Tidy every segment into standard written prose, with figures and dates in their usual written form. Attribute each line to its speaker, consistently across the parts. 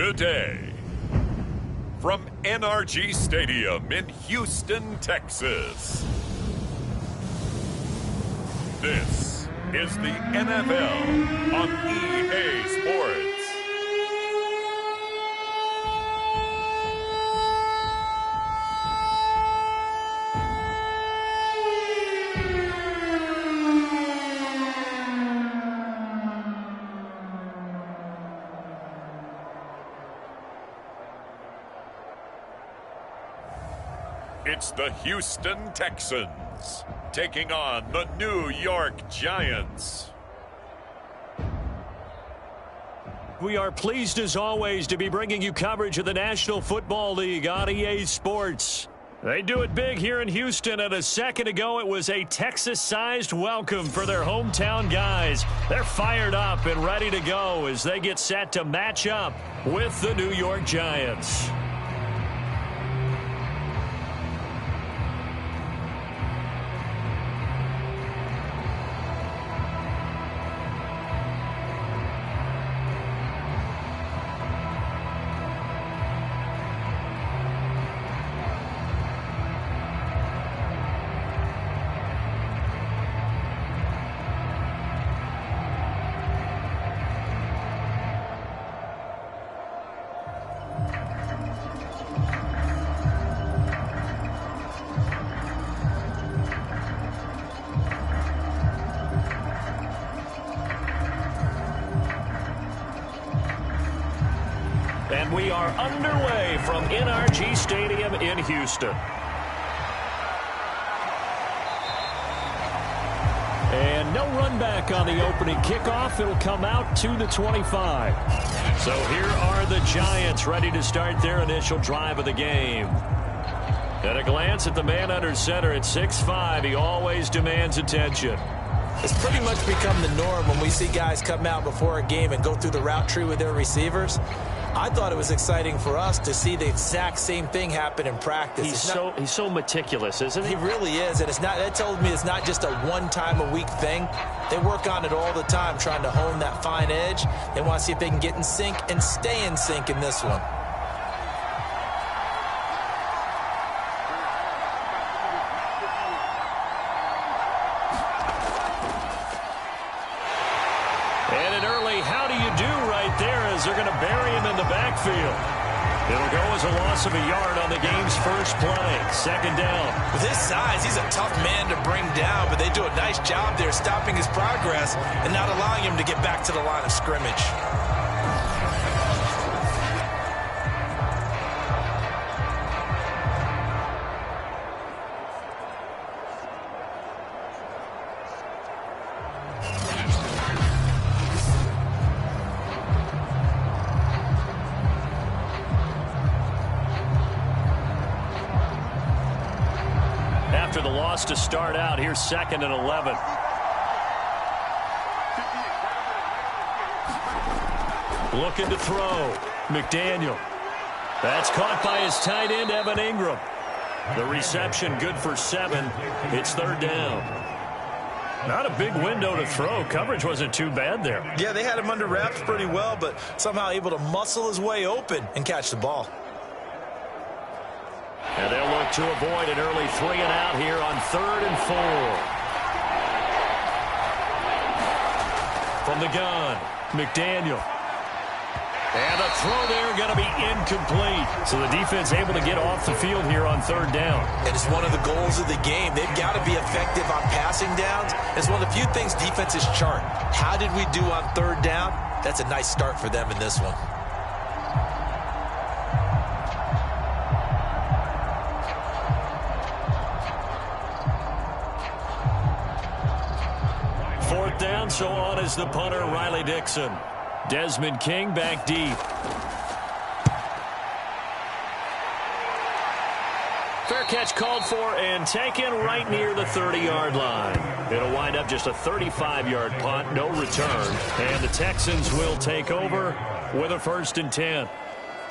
Speaker 1: today. From NRG Stadium in Houston, Texas. This is the NFL on EA Sports. It's the Houston Texans taking on the New York Giants.
Speaker 2: We are pleased as always to be bringing you coverage of the National Football League on EA Sports. They do it big here in Houston, and a second ago it was a Texas-sized welcome for their hometown guys. They're fired up and ready to go as they get set to match up with the New York Giants. And we are underway from NRG Stadium in Houston. And no run back on the opening kickoff. It'll come out to the 25. So here are the Giants ready to start their initial drive of the game. At a glance at the man under center at 6'5", he always demands attention.
Speaker 3: It's pretty much become the norm when we see guys come out before a game and go through the route tree with their receivers. I thought it was exciting for us to see the exact same thing happen in practice.
Speaker 2: He's so meticulous, isn't he?
Speaker 3: He really is, and that told me it's not just a one-time-a-week thing. They work on it all the time, trying to hone that fine edge. They want to see if they can get in sync and stay in sync in this one.
Speaker 2: They're going to bury him in the backfield. It'll go as a loss of a yard on the game's first play. Second down.
Speaker 3: With his size, he's a tough man to bring down, but they do a nice job there stopping his progress and not allowing him to get back to the line of scrimmage.
Speaker 2: After the loss to start out, here's 2nd and 11. Looking to throw. McDaniel. That's caught by his tight end, Evan Ingram. The reception good for 7. It's 3rd down. Not a big window to throw. Coverage wasn't too bad there.
Speaker 3: Yeah, they had him under wraps pretty well, but somehow able to muscle his way open and catch the ball.
Speaker 2: And they'll look to avoid an early 3 and out here on 3rd and 4. From the gun, McDaniel. And the throw there going to be incomplete. So the defense able to get off the field here on 3rd down.
Speaker 3: And it's one of the goals of the game. They've got to be effective on passing downs. It's one of the few things defenses chart. How did we do on 3rd down? That's a nice start for them in this one.
Speaker 2: Down, so on is the punter, Riley Dixon. Desmond King back deep. Fair catch called for and taken right near the 30-yard line. It'll wind up just a 35-yard punt, no return. And the Texans will take over with a 1st and 10.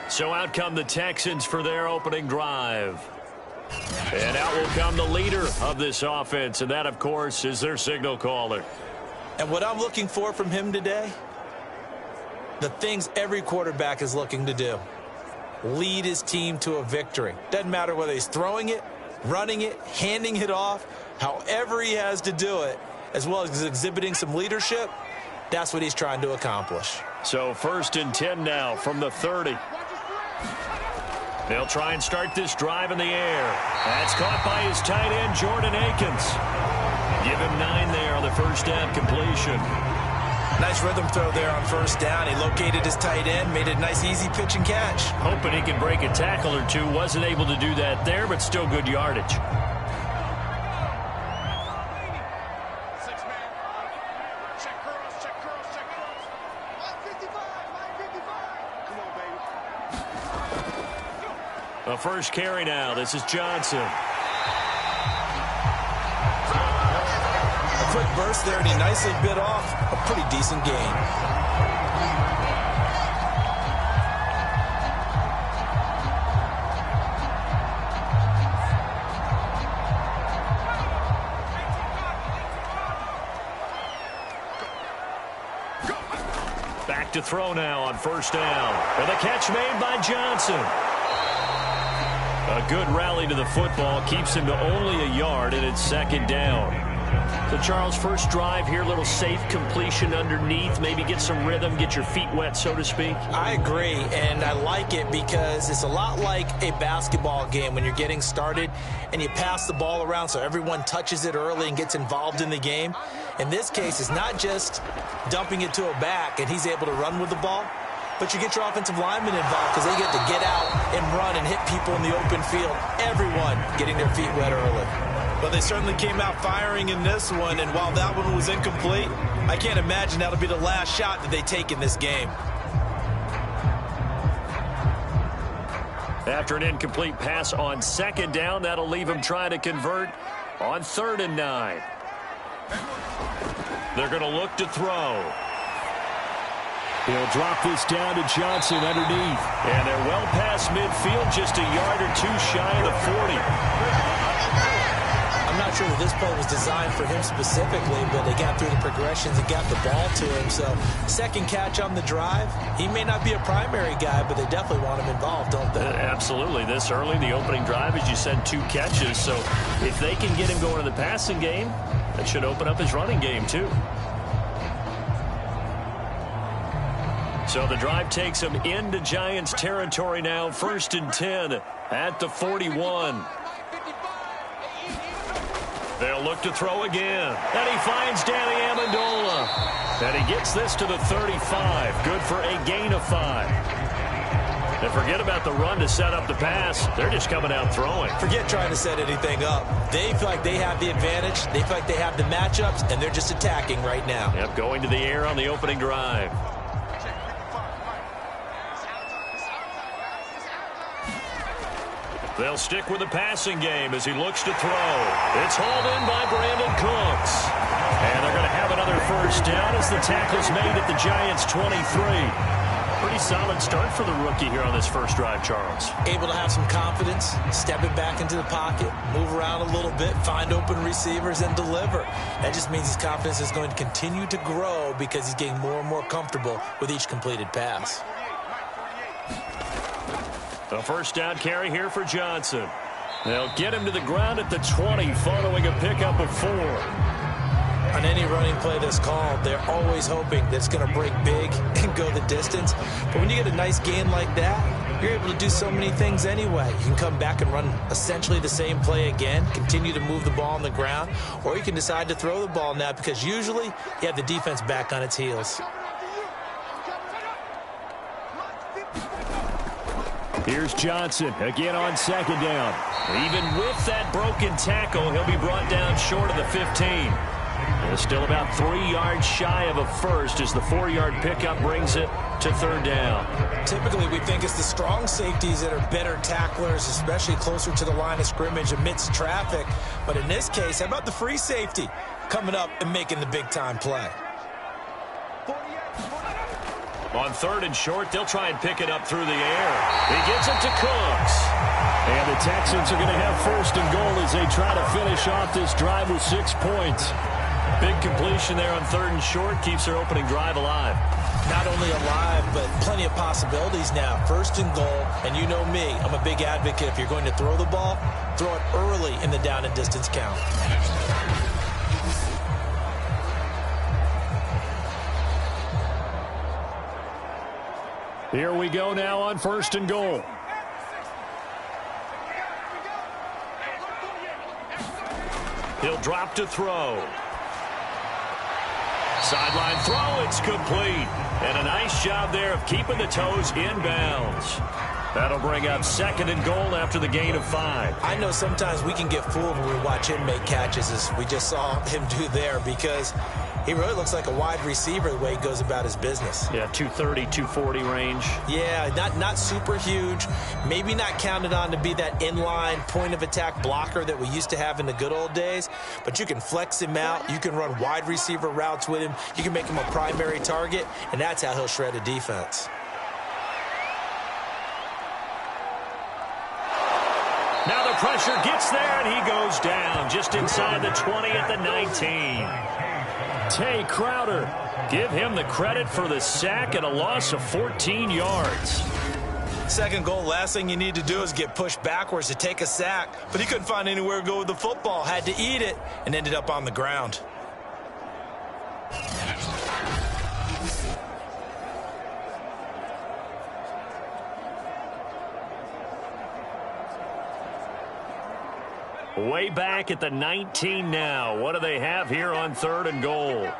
Speaker 2: So out come the Texans for their opening drive. And out will come the leader of this offense, and that, of course, is their signal caller.
Speaker 3: And what I'm looking for from him today, the things every quarterback is looking to do. Lead his team to a victory. Doesn't matter whether he's throwing it, running it, handing it off, however he has to do it, as well as exhibiting some leadership, that's what he's trying to accomplish.
Speaker 2: So 1st and 10 now from the 30. They'll try and start this drive in the air. That's caught by his tight end, Jordan Akins. Give him 9 there on the first down completion.
Speaker 3: Nice rhythm throw there on first down. He located his tight end, made it a nice easy pitch and catch.
Speaker 2: Hoping he could break a tackle or two. Wasn't able to do that there, but still good yardage. A first carry now. This is Johnson.
Speaker 3: A quick burst there, and he nicely bit off a pretty decent gain.
Speaker 2: Back to throw now on first down. And the catch made by Johnson. A good rally to the football keeps him to only a yard, and it's 2nd down. So, Charles, first drive here, little safe completion underneath, maybe get some rhythm, get your feet wet, so to speak.
Speaker 3: I agree, and I like it because it's a lot like a basketball game when you're getting started and you pass the ball around so everyone touches it early and gets involved in the game. In this case, it's not just dumping it to a back and he's able to run with the ball, but you get your offensive linemen involved because they get to get out and run and hit people in the open field. Everyone getting their feet wet early. Well, they certainly came out firing in this one, and while that one was incomplete, I can't imagine that'll be the last shot that they take in this game.
Speaker 2: After an incomplete pass on 2nd down, that'll leave him trying to convert on 3rd and 9. They're going to look to throw. He'll drop this down to Johnson underneath. And they're well past midfield, just a yard or two shy of the 40.
Speaker 3: I'm not sure that this play was designed for him specifically, but they got through the progressions and got the ball to him. So, 2nd catch on the drive. He may not be a primary guy, but they definitely want him involved, don't they?
Speaker 2: Absolutely. This early, the opening drive, as you said, 2 catches. So, if they can get him going in the passing game, that should open up his running game, too. So the drive takes him into Giants territory now. 1st and 10 at the 41. They'll look to throw again. And he finds Danny Amendola. And he gets this to the 35. Good for a gain of 5. And forget about the run to set up the pass. They're just coming out throwing.
Speaker 3: Forget trying to set anything up. They feel like they have the advantage. They feel like they have the matchups, and they're just attacking right now.
Speaker 2: Yep, going to the air on the opening drive. They'll stick with the passing game as he looks to throw. It's hauled in by Brandon Cooks. And they're going to have another first down as the tackle's made at the Giants' 23. Pretty solid start for the rookie here on this first drive, Charles.
Speaker 3: Able to have some confidence, step it back into the pocket, move around a little bit, find open receivers, and deliver. That just means his confidence is going to continue to grow because he's getting more and more comfortable with each completed pass.
Speaker 2: A first down carry here for Johnson. They'll get him to the ground at the 20 following a pickup of 4.
Speaker 3: On any running play that's called, they're always hoping that it's going to break big and go the distance. But when you get a nice gain like that, you're able to do so many things anyway. You can come back and run essentially the same play again, continue to move the ball on the ground, or you can decide to throw the ball now because usually you have the defense back on its heels.
Speaker 2: Here's Johnson again on 2nd down. Even with that broken tackle, he'll be brought down short of the 15. And still about 3 yards shy of a first as the 4-yard pickup brings it to 3rd down.
Speaker 3: Typically, we think it's the strong safeties that are better tacklers, especially closer to the line of scrimmage amidst traffic. But in this case, how about the free safety coming up and making the big-time play?
Speaker 2: On 3rd and short, they'll try and pick it up through the air. He gets it to Cooks. And the Texans are going to have 1st and goal as they try to finish off this drive with 6 points. Big completion there on 3rd and short. Keeps their opening drive alive.
Speaker 3: Not only alive, but plenty of possibilities now. 1st and goal, and you know me, I'm a big advocate. If you're going to throw the ball, throw it early in the down and distance count.
Speaker 2: Here we go now on 1st and goal. He'll drop to throw. Sideline throw, it's complete. And a nice job there of keeping the toes in bounds. That'll bring up 2nd and goal after the gain of 5.
Speaker 3: I know sometimes we can get fooled when we watch him make catches, as we just saw him do there, because he really looks like a wide receiver the way he goes about his business.
Speaker 2: Yeah, 230, 240 range.
Speaker 3: Yeah, not super huge. Maybe not counted on to be that inline point-of-attack blocker that we used to have in the good old days. But you can flex him out. You can run wide receiver routes with him. You can make him a primary target, and that's how he'll shred a defense.
Speaker 2: Now the pressure gets there, and he goes down just inside the 20 at the 19. Tay Crowder, give him the credit for the sack and a loss of 14 yards.
Speaker 3: 2nd goal, last thing you need to do is get pushed backwards to take a sack. But he couldn't find anywhere to go with the football, had to eat it, and ended up on the ground.
Speaker 2: Way back at the 19 now. What do they have here on 3rd and goal?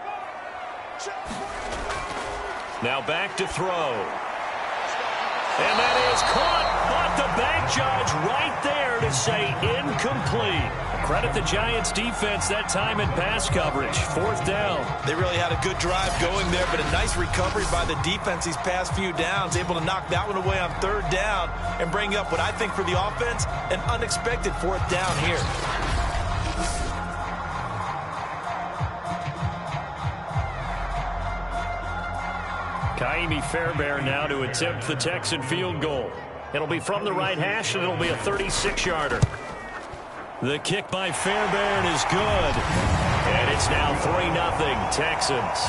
Speaker 2: Now back to throw. And that is caught. But the bank judge right there to say incomplete. Credit the Giants defense that time in pass coverage. 4th down.
Speaker 3: They really had a good drive going there, but a nice recovery by the defense these past few downs. Able to knock that one away on 3rd down and bring up what I think for the offense, an unexpected 4th down here.
Speaker 2: Kaimi Fairbairn now to attempt the Texan field goal. It'll be from the right hash, and it'll be a 36-yarder. The kick by Fairbairn is good. And it's now 3-0 Texans.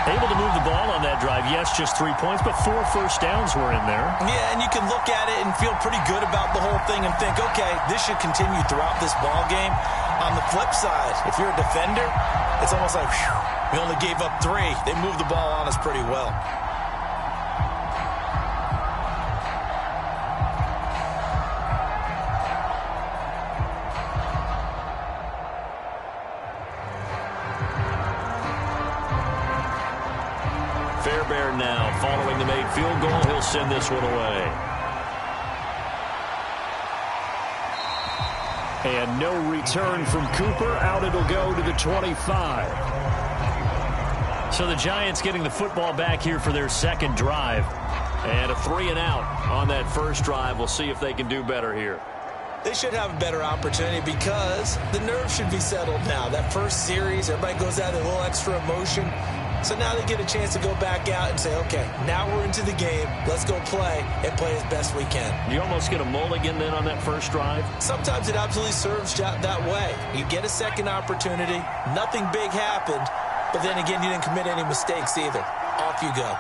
Speaker 2: Able to move the ball on that drive. Yes, just 3 points, but 4 first downs were in there.
Speaker 3: Yeah, and you can look at it and feel pretty good about the whole thing and think, okay, this should continue throughout this ball game. On the flip side, if you're a defender, it's almost like, whew, we only gave up 3. They moved the ball on us pretty well.
Speaker 2: Fairbairn now, following the made field goal, he'll send this one away. And no return from Cooper. Out it'll go to the 25. So the Giants getting the football back here for their 2nd drive. And a 3-and-out on that first drive. We'll see if they can do better here.
Speaker 3: They should have a better opportunity because the nerves should be settled now. That first series, everybody goes out with a little extra emotion. So now they get a chance to go back out and say, okay, now we're into the game. Let's go play and play as best we can.
Speaker 2: You almost get a mulligan then on that first drive?
Speaker 3: Sometimes it absolutely serves that way. You get a 2nd opportunity. Nothing big happened. But then again, you didn't commit any mistakes either. Off you go.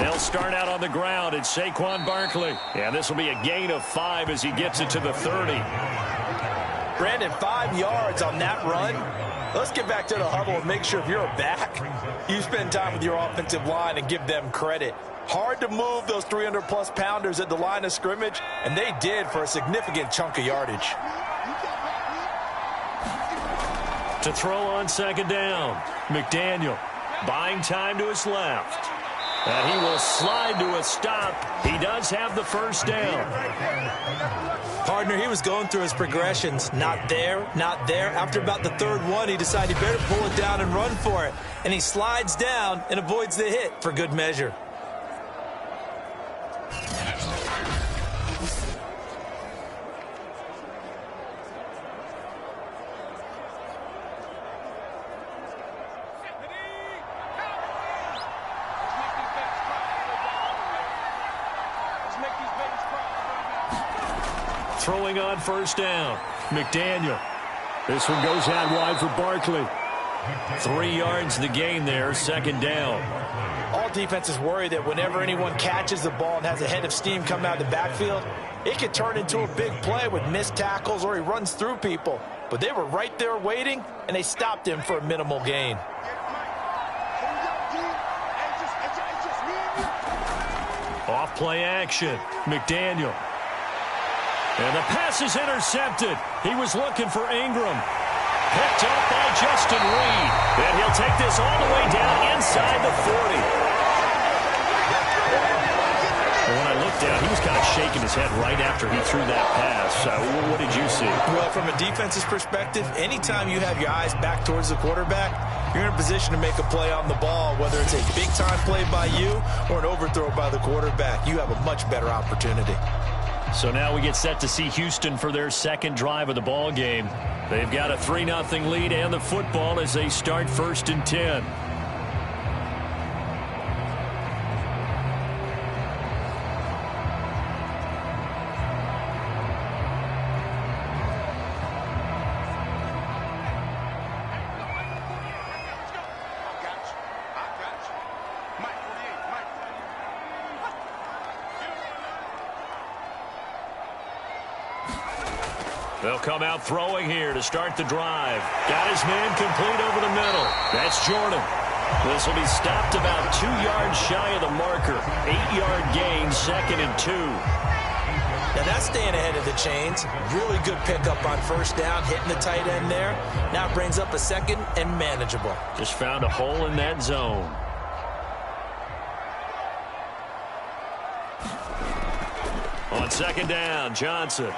Speaker 2: They'll start out on the ground. It's Saquon Barkley. Yeah, this will be a gain of 5 as he gets it to the 30.
Speaker 3: Brandon, 5 yards on that run. Let's get back to the huddle and make sure if you're a back, you spend time with your offensive line and give them credit. Hard to move those 300-plus pounders at the line of scrimmage, and they did for a significant chunk of yardage.
Speaker 2: To throw on 2nd down, McDaniel buying time to his left. And he will slide to a stop. He does have the first down.
Speaker 3: Partner, he was going through his progressions. Not there, not there. After about the 3rd one, he decided he better pull it down and run for it. And he slides down and avoids the hit for good measure.
Speaker 2: throwing on first down. McDaniel. This one goes out wide for Barkley. 3 yards the gain there, second down.
Speaker 3: All defenses worry that whenever anyone catches the ball and has a head of steam coming out of the backfield, it could turn into a big play with missed tackles or he runs through people. But they were right there waiting, and they stopped him for a minimal gain.
Speaker 2: Off play action. McDaniel. And the pass is intercepted. He was looking for Ingram. Picked up by Justin Reed. And he'll take this all the way down inside the 40. When I looked down, he was kind of shaking his head right after he threw that pass. What did you see?
Speaker 3: Well, from a defense's perspective, anytime you have your eyes back towards the quarterback, you're in a position to make a play on the ball, whether it's a big-time play by you or an overthrow by the quarterback. You have a much better opportunity.
Speaker 2: So now we get set to see Houston for their second drive of the ball game. They've got a 3-0 lead and the football as they start 1st and 10. They'll come out throwing here to start the drive. Got his man complete over the middle. That's Jordan. This will be stopped about 2 yards shy of the marker. 8-yard gain, 2nd and 2.
Speaker 3: Now that's staying ahead of the chains. Really good pickup on first down, hitting the tight end there. Now brings up a 2nd and manageable.
Speaker 2: Just found a hole in that zone. On 2nd down, Johnson.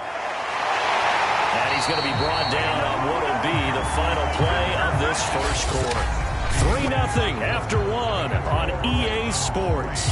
Speaker 2: And he's going to be brought down on what will be the final play of this first quarter. 3-0 after 1 on EA Sports.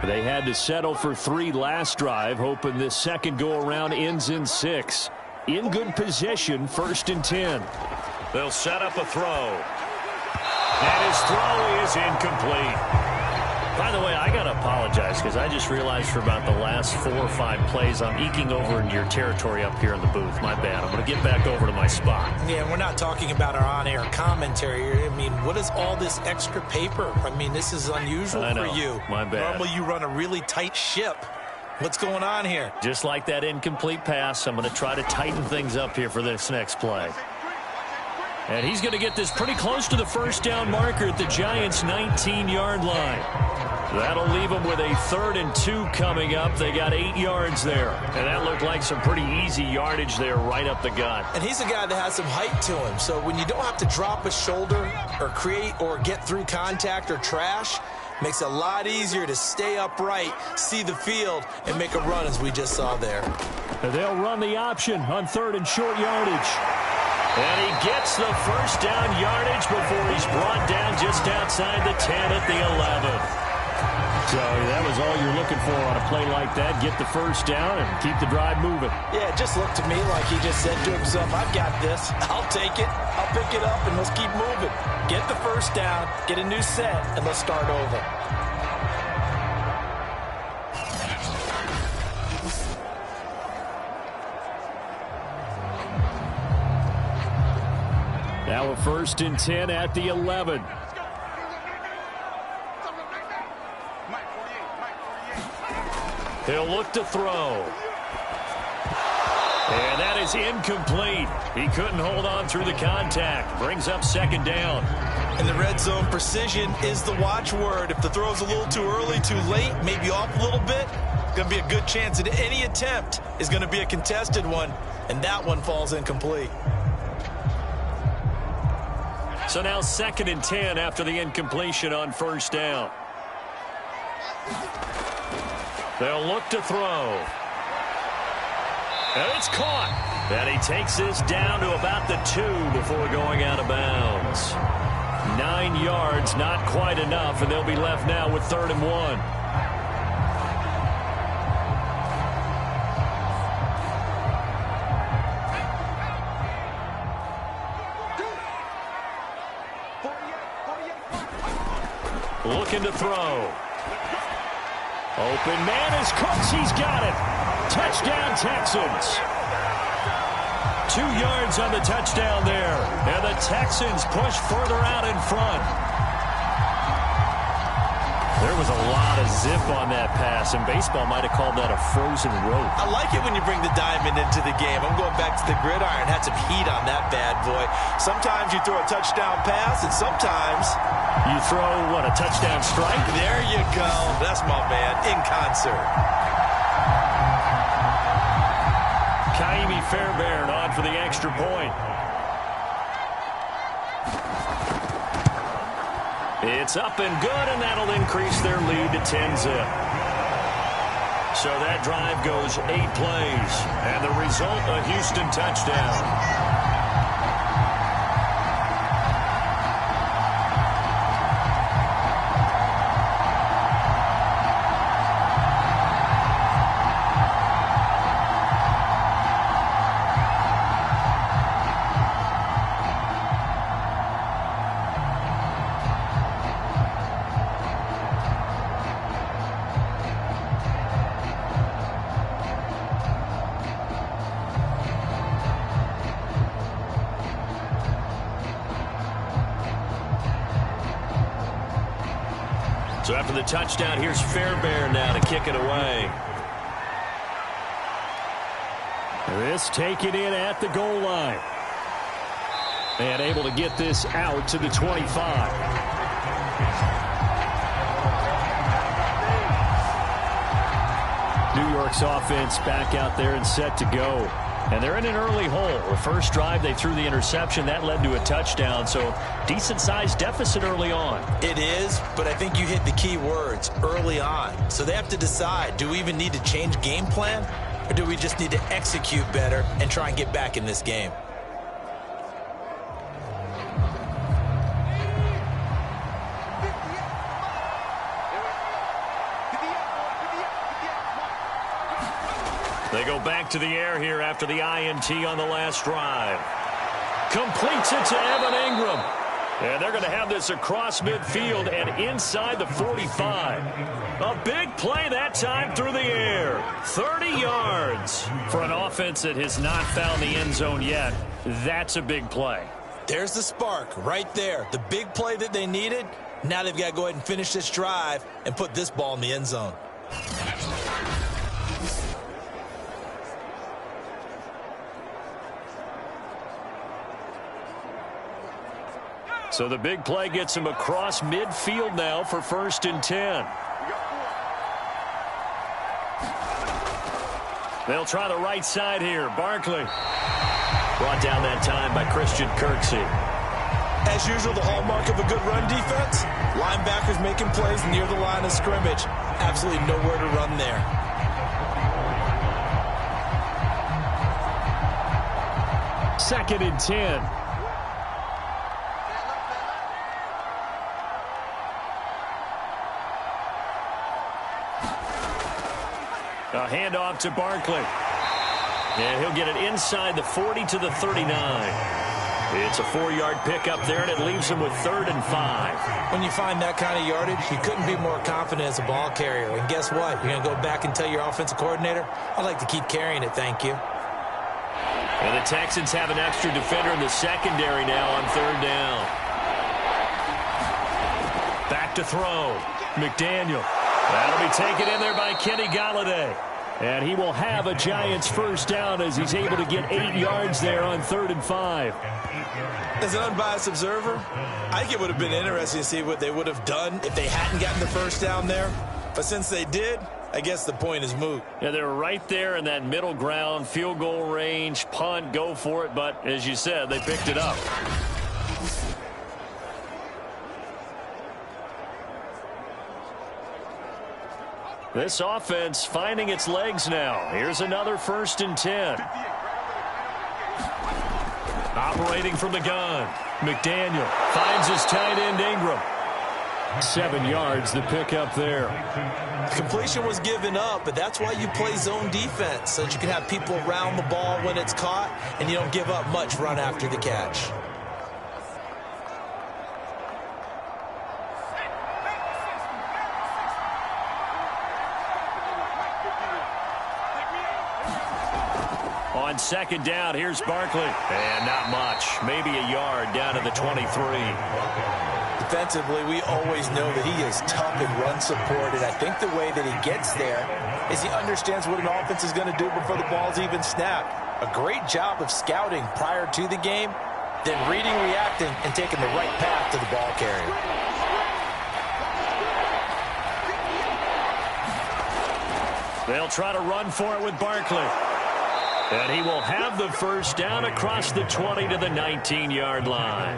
Speaker 2: They had to settle for 3 last drive, hoping this second go-around ends in 6. In good position, 1st and 10. They'll set up a throw. And his throw is incomplete. By the way, I got to apologize because I just realized for about the last 4 or 5 plays, I'm eking over into your territory up here in the booth. My bad. I'm going to get back over to my spot.
Speaker 3: Yeah, we're not talking about our on-air commentary. I mean, what is all this extra paper? I mean, this is unusual for you.
Speaker 2: My bad.
Speaker 3: Normally you run a really tight ship. What's going on here?
Speaker 2: Just like that incomplete pass, I'm going to try to tighten things up here for this next play. And he's going to get this pretty close to the first down marker at the Giants' 19-yard line. That'll leave them with a 3rd and 2 coming up. They got 8 yards there. And that looked like some pretty easy yardage there right up the gut.
Speaker 3: And he's a guy that has some height to him. So when you don't have to drop a shoulder or create or get through contact or trash, makes it a lot easier to stay upright, see the field, and make a run as we just saw there.
Speaker 2: And they'll run the option on 3rd and short yardage. And he gets the first down yardage before he's brought down just outside the 10 at the 11. So that was all you're looking for on a play like that. Get the first down and keep the drive moving.
Speaker 3: Yeah, it just looked to me like he just said to himself, I've got this. I'll take it. I'll pick it up, and let's keep moving. Get the first down, get a new set, and let's start over.
Speaker 2: Now a 1st and 10 at the 11. He'll look to throw. And that is incomplete. He couldn't hold on through the contact. Brings up 2nd down.
Speaker 3: In the red zone, precision is the watchword. If the throw's a little too early, too late, maybe off a little bit, it's going to be a good chance that any attempt is going to be a contested one, and that one falls incomplete.
Speaker 2: So now 2nd and 10 after the incompletion on first down. They'll look to throw. And it's caught. And he takes this down to about the 2 before going out of bounds. 9 yards, not quite enough, and they'll be left now with 3rd and 1. Looking to throw. Open man is Cooks. He's got it. Touchdown, Texans. 2 yards on the touchdown there. And the Texans push further out in front. There was a lot of zip on that pass, and baseball might have called that a frozen rope.
Speaker 3: I like it when you bring the diamond into the game. I'm going back to the gridiron. Had some heat on that bad boy. Sometimes you throw a touchdown pass, and sometimes
Speaker 2: you throw, what, a touchdown strike?
Speaker 3: There you go. That's my man, in concert.
Speaker 2: Kaimi Fairbairn on for the extra point. It's up and good, and that'll increase their lead to 10-zip. So that drive goes 8 plays, and the result, a Houston touchdown. So after the touchdown, here's Fairbairn now to kick it away. This taken in at the goal line. And able to get this out to the 25. New York's offense back out there and set to go. And they're in an early hole. The first drive, they threw the interception. That led to a touchdown, so decent-sized deficit early on.
Speaker 3: It is, but I think you hit the key words, early on. So they have to decide, do we even need to change game plan, or do we just need to execute better and try and get back in this game?
Speaker 2: They go back to the air here after the INT on the last drive. Completes it to Evan Ingram. And they're going to have this across midfield and inside the 45. A big play that time through the air. 30 yards for an offense that has not found the end zone yet. That's a big play.
Speaker 3: There's the spark right there. The big play that they needed. Now they've got to go ahead and finish this drive and put this ball in the end zone.
Speaker 2: So the big play gets him across midfield now for 1st and 10. They'll try the right side here. Barkley. Brought down that time by Christian Kirksey.
Speaker 3: As usual, the hallmark of a good run defense, linebackers making plays near the line of scrimmage. Absolutely nowhere to run there.
Speaker 2: Second and 10. A handoff to Barkley. And he'll get it inside the 40 to the 39. It's a 4-yard pickup there, and it leaves him with 3rd and 5.
Speaker 3: When you find that kind of yardage, you couldn't be more confident as a ball carrier. And guess what? You're going to go back and tell your offensive coordinator, I'd like to keep carrying it, thank you.
Speaker 2: And the Texans have an extra defender in the secondary now on 3rd down. Back to throw. McDaniel. That'll be taken in there by Kenny Golladay. And he will have a Giants first down as he's able to get 8 yards there on 3rd and 5.
Speaker 3: As an unbiased observer, I think it would have been interesting to see what they would have done if they hadn't gotten the first down there. But since they did, I guess the point is moot.
Speaker 2: Yeah, they were right there in that middle ground, field goal range, punt, go for it. But as you said, they picked it up. This offense finding its legs now. Here's another 1st and 10. Operating from the gun. McDaniel finds his tight end Ingram. 7 yards, the pickup there.
Speaker 3: Completion was given up, but that's why you play zone defense, so that you can have people around the ball when it's caught, and you don't give up much run after the catch.
Speaker 2: On second down, here's Barkley. And not much. Maybe a yard down to the 23.
Speaker 3: Defensively, we always know that he is tough and run support, and I think the way that he gets there is he understands what an offense is going to do before the ball's even snapped. A great job of scouting prior to the game, then reading, reacting, and taking the right path to the ball carrier.
Speaker 2: They'll try to run for it with Barkley. And he will have the first down across the 20 to the 19-yard line.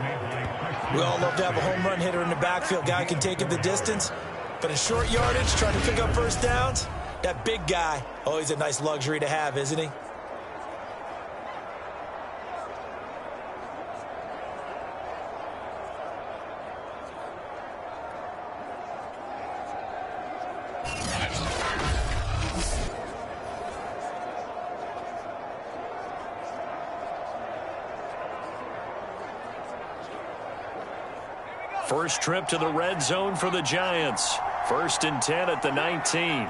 Speaker 3: We all love to have a home run hitter in the backfield. Guy can take it the distance. But in short yardage, trying to pick up first downs, that big guy, always a nice luxury to have, isn't he?
Speaker 2: First trip to the red zone for the Giants. 1st and 10 at the 19.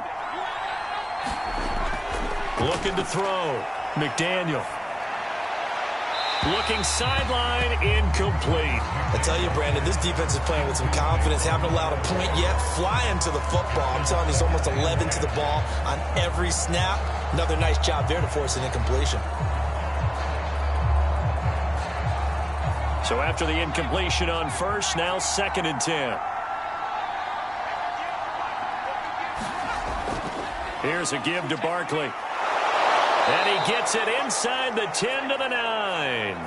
Speaker 2: Looking to throw. McDaniel. Looking sideline, incomplete.
Speaker 3: I tell you, Brandon, this defense is playing with some confidence. Haven't allowed a point yet. Flying to the football. I'm telling you, it's almost 11 to the ball on every snap. Another nice job there to force an incompletion.
Speaker 2: So after the incompletion on first, now 2nd and 10. Here's a give to Barkley. And he gets it inside the 10 to the 9.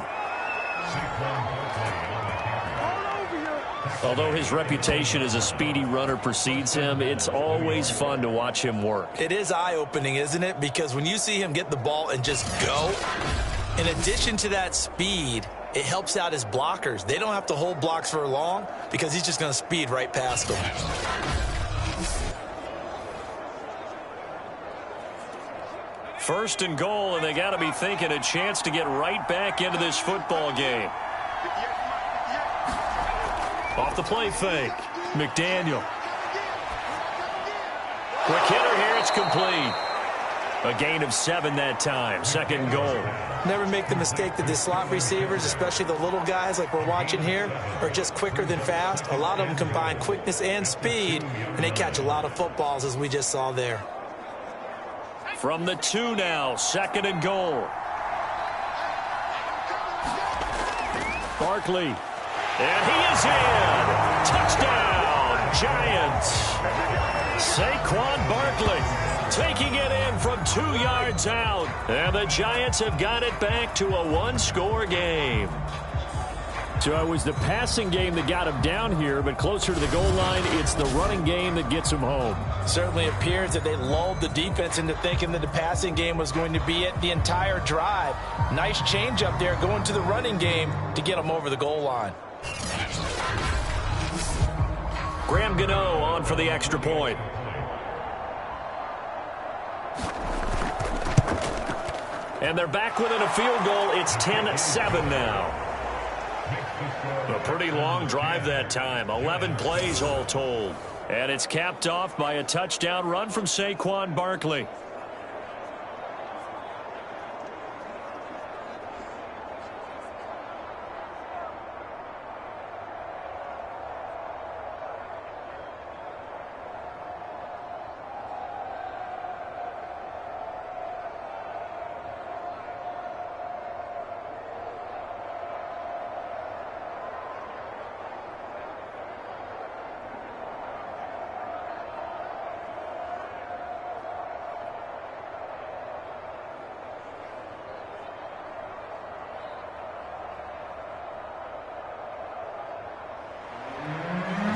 Speaker 2: Although his reputation as a speedy runner precedes him, it's always fun to watch him work.
Speaker 3: It is eye-opening, isn't it? Because when you see him get the ball and just go, in addition to that speed, it helps out his blockers. They don't have to hold blocks for long because he's just going to speed right past them.
Speaker 2: First and goal, and they got to be thinking a chance to get right back into this football game. Off the play fake. McDaniel. Quick hitter here. It's complete. A gain of 7 that time. 2nd and goal.
Speaker 3: Never make the mistake that the slot receivers, especially the little guys like we're watching here, are just quicker than fast. A lot of them combine quickness and speed, and they catch a lot of footballs, as we just saw there.
Speaker 2: From the 2 now, 2nd and goal. Barkley. And he is in. Touchdown, Giants. Saquon Barkley taking it in from 2 yards out. And the Giants have got it back to a 1-score game. So it was the passing game that got him down here, but closer to the goal line, it's the running game that gets him home.
Speaker 3: Certainly appears that they lulled the defense into thinking that the passing game was going to be it the entire drive. Nice change up there going to the running game to get them over the goal line.
Speaker 2: Graham Gano on for the extra point. And they're back within a field goal. It's 10-7 now. A pretty long drive that time. 11 plays all told. And it's capped off by a touchdown run from Saquon Barkley.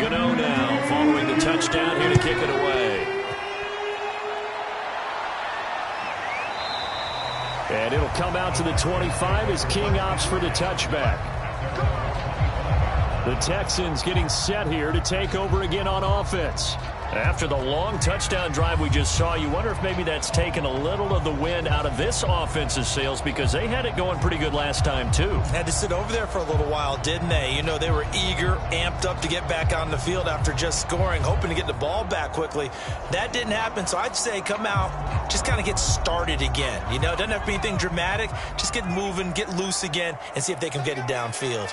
Speaker 2: Gano now following the touchdown here to kick it away. And it'll come out to the 25 as King opts for the touchback. The Texans getting set here to take over again on offense. After the long touchdown drive we just saw, you wonder if maybe that's taken a little of the wind out of this offense's sails because they had it going pretty good last time, too.
Speaker 3: Had to sit over there for a little while, didn't they? You know, they were eager, amped up to get back on the field after just scoring, hoping to get the ball back quickly. That didn't happen, so I'd say come out, just kind of get started again. You know, it doesn't have to be anything dramatic. Just get moving, get loose again, and see if they can get it downfield.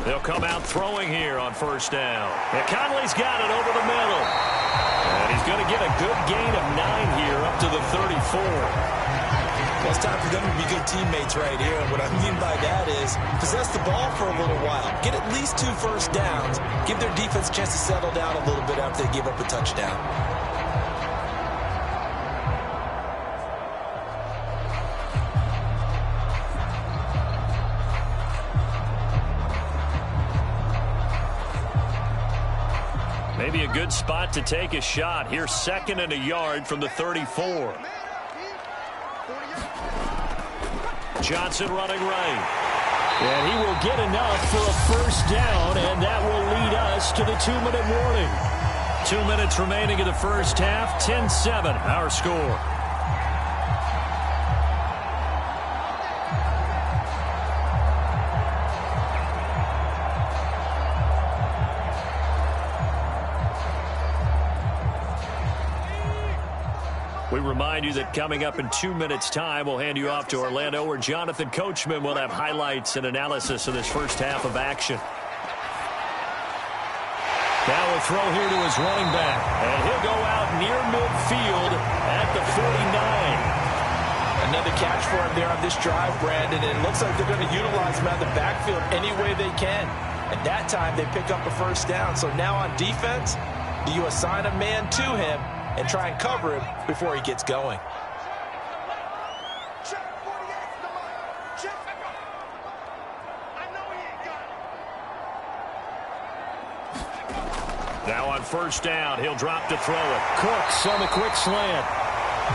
Speaker 2: They'll come out throwing here on first down. And Conley's got it over the middle. And he's going to get a good gain of 9 here up to the 34.
Speaker 3: Well, it's time for them to be good teammates right here. And what I mean by that is possess the ball for a little while. Get at least 2 first downs. Give their defense a chance to settle down a little bit after they give up a touchdown.
Speaker 2: Maybe a good spot to take a shot. Here's 2nd and a yard from the 34. Johnson running right. And he will get enough for a first down, and that will lead us to the 2-minute warning. 2 minutes remaining in the first half. 10-7, our score. We remind you that coming up in 2 minutes' time, we'll hand you off to Orlando, where Jonathan Coachman will have highlights and analysis of this first half of action. Now a throw here to his running back, and he'll go out near midfield at the 49.
Speaker 3: Another catch for him there on this drive, Brandon, and it looks like they're going to utilize him out of the backfield any way they can. At that time, they pick up a first down. So now on defense, do you assign a man to him and try and cover him before he gets going?
Speaker 2: Now on first down, he'll drop to throw it. Cooks on the quick slant.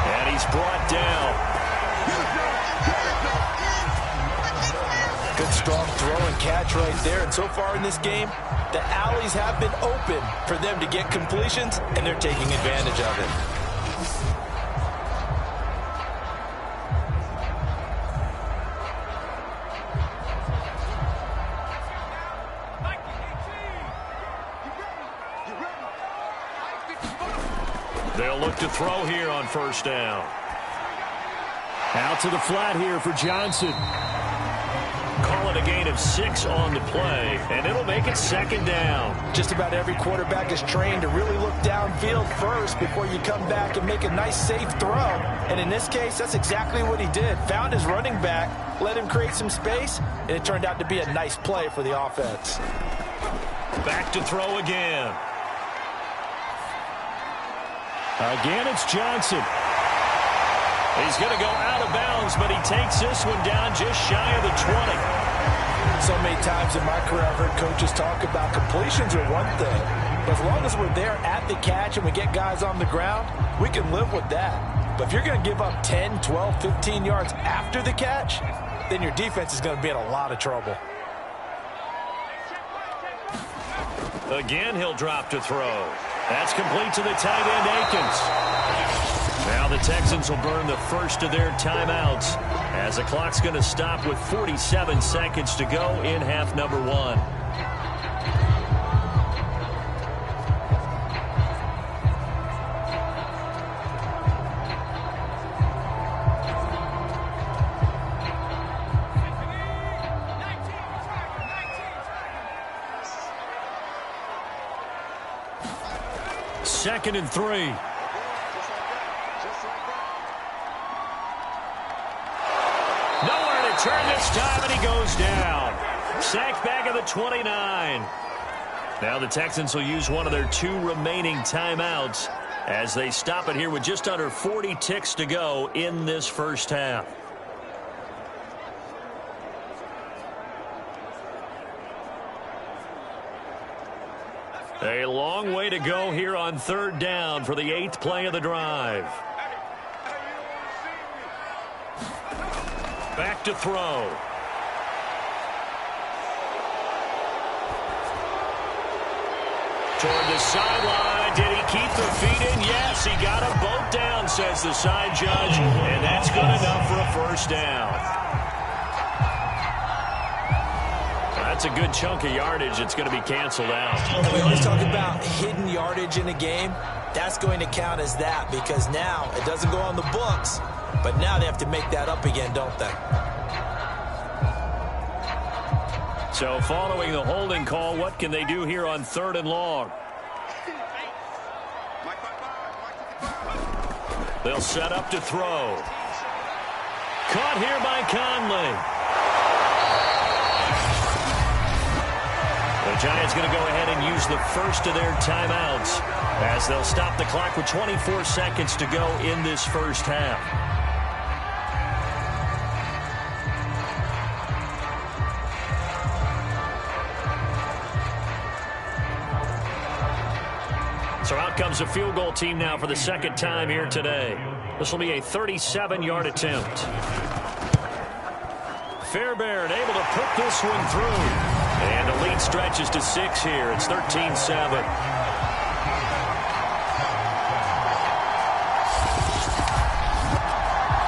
Speaker 2: And he's brought down.
Speaker 3: Good strong throw and catch right there. And so far in this game, the alleys have been open for them to get completions, and they're taking advantage of it.
Speaker 2: They'll look to throw here on first down. Out to the flat here for Johnson. Call it a gain of 6 on the play, and it'll make it 2nd down.
Speaker 3: Just about every quarterback is trained to really look downfield first before you come back and make a nice, safe throw. And in this case, that's exactly what he did. Found his running back, let him create some space, and it turned out to be a nice play for the offense.
Speaker 2: Back to throw again. Again, it's Johnson. He's going to go out of bounds, but he takes this one down just shy of the 20.
Speaker 3: So many times in my career, I've heard coaches talk about completions are one thing. But as long as we're there at the catch and we get guys on the ground, we can live with that. But if you're going to give up 10, 12, 15 yards after the catch, then your defense is going to be in a lot of trouble.
Speaker 2: Again, he'll drop to throw. That's complete to the tight end, Akins. Now the Texans will burn the first of their timeouts as the clock's going to stop with 47 seconds to go in half number 1. Second and 3. Nowhere to turn this time, and he goes down. Sacked back at the 29. Now the Texans will use one of their 2 remaining timeouts as they stop it here with just under 40 ticks to go in this first half. A long way to go here on 3rd down for the 8th play of the drive. back to throw. Toward the sideline. Did he keep the feet in? Yes, he got them both down, says the side judge. And that's good enough for a first down. That's a good chunk of yardage. It's going to be canceled out.
Speaker 3: And we always talk about hidden yardage in a game. That's going to count as that because now it doesn't go on the books, but now they have to make that up again, don't they?
Speaker 2: So following the holding call, what can they do here on 3rd and long? They'll set up to throw. Caught here by Conley. The Giants going to go ahead and use the first of their timeouts as they'll stop the clock with 24 seconds to go in this first half. So out comes a field goal team now for the second time here today. This will be a 37-yard attempt. Fairbairn able to put this one through. And the lead stretches to 6 here. It's 13-7.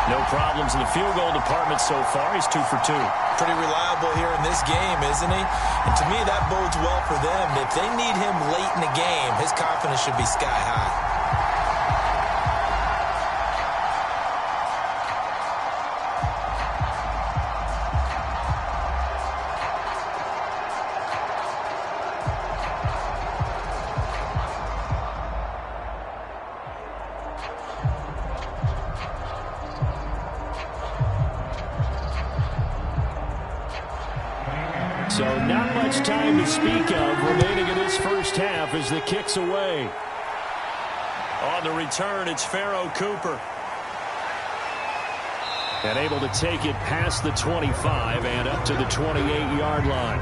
Speaker 2: No problems in the field goal department so far. He's 2 for 2.
Speaker 3: Pretty reliable here in this game, isn't he? And to me, that bodes well for them. If they need him late in the game, his confidence should be sky high.
Speaker 2: So not much time to speak of remaining in this first half as the kick's away. On the return, it's Pharaoh Cooper. And able to take it past the 25 and up to the 28-yard line.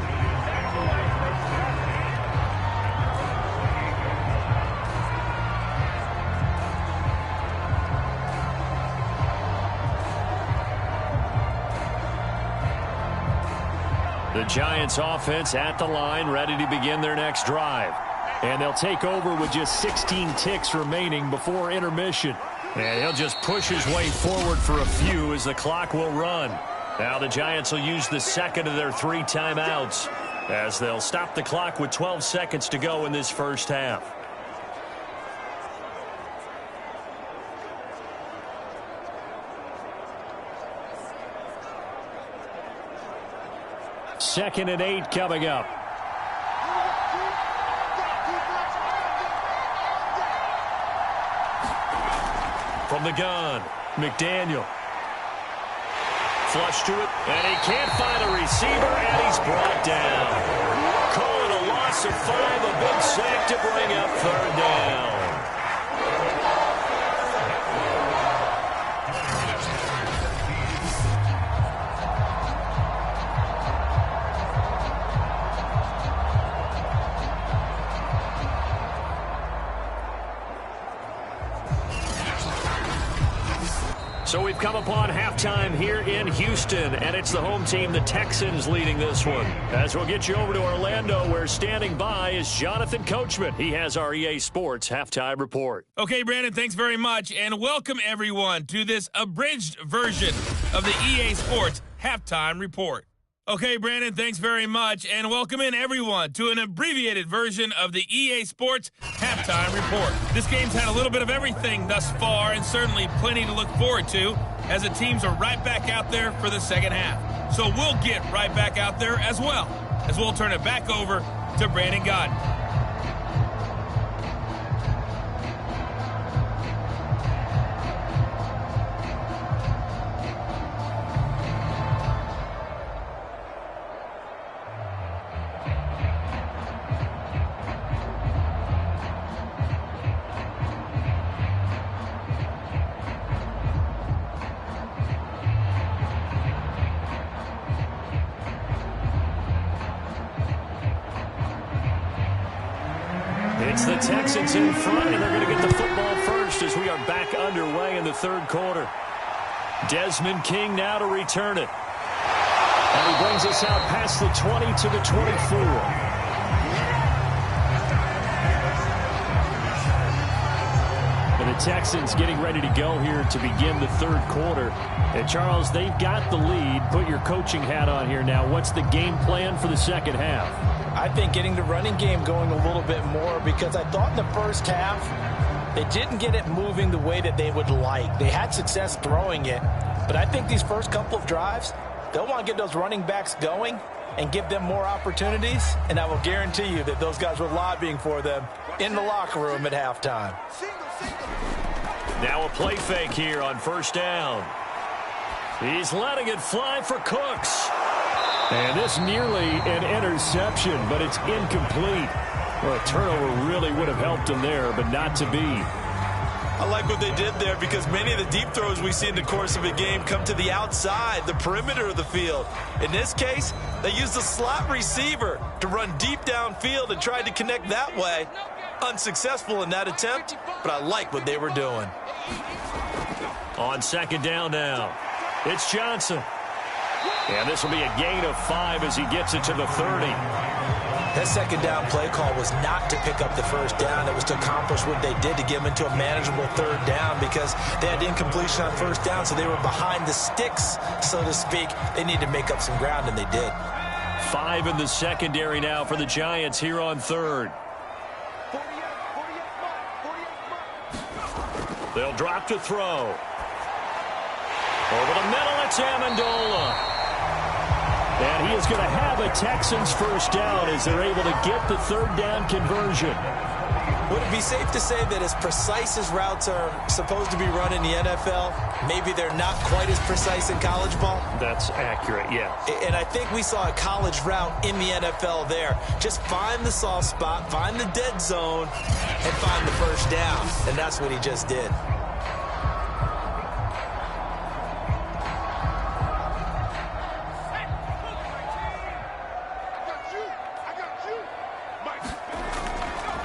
Speaker 2: The Giants offense at the line, ready to begin their next drive. And they'll take over with just 16 ticks remaining before intermission. And he'll just push his way forward for a few as the clock will run. Now the Giants will use the second of their 3 timeouts as they'll stop the clock with 12 seconds to go in this first half. Second and 8 coming up. From the gun, McDaniel. Flush to it, and he can't find a receiver, and he's brought down. Call it a loss of 5, a big sack to bring up 3rd down. So we've come upon halftime here in Houston, and it's the home team, the Texans, leading this one. As we'll get you over to Orlando, where standing by is Jonathan Coachman. He has our EA Sports halftime report.
Speaker 4: Okay, Brandon, thanks very much, and welcome everyone to this abridged version of the EA Sports halftime report. Okay, Brandon, thanks very much, and welcome in everyone to an abbreviated version of the EA Sports halftime report. This game's had a little bit of everything thus far, and certainly plenty to look forward to, as the teams are right back out there for the second half. So we'll get right back out there as well, as we'll turn it back over to Brandon Godden.
Speaker 2: It's the Texans in front, and they're going to get the football first as we are back underway in the third quarter. Desmond King now to return it. And he brings us out past the 20 to the 24. And the Texans getting ready to go here to begin the third quarter. And Charles, they've got the lead. Put your coaching hat on here now. What's the game plan for the second half?
Speaker 3: I think getting the running game going a little bit more, because I thought in the first half they didn't get it moving the way that they would like. They had success throwing it, but I think these first couple of drives, they'll want to get those running backs going and give them more opportunities, and I will guarantee you that those guys were lobbying for them in the locker room at halftime.
Speaker 2: Now a play fake here on first down. He's letting it fly for Cooks. And this nearly an interception, but it's incomplete. Well, a turnover really would have helped him there, but not to be.
Speaker 3: I like what they did there, because many of the deep throws we see in the course of a game come to the outside, the perimeter of the field. In this case, they used a slot receiver to run deep downfield and tried to connect that way. Unsuccessful in that attempt, but I like what they were doing.
Speaker 2: On second down now, it's Johnson. And this will be a gain of 5 as he gets it to the 30.
Speaker 3: That second down play call was not to pick up the first down. It was to accomplish what they did, to get them into a manageable third down, because they had incompletion on first down, so they were behind the sticks, so to speak. They needed to make up some ground, and they did.
Speaker 2: 5 in the secondary now for the Giants here on third. They'll drop to throw. Over the middle, it's Amendola. And he is going to have a Texans first down as they're able to get the third down conversion.
Speaker 3: Would it be safe to say that as precise as routes are supposed to be run in the NFL, maybe they're not quite as precise in college ball?
Speaker 2: That's accurate, yeah.
Speaker 3: And I think we saw a college route in the NFL there. Just find the soft spot, find the dead zone, and find the first down. And that's what he just did.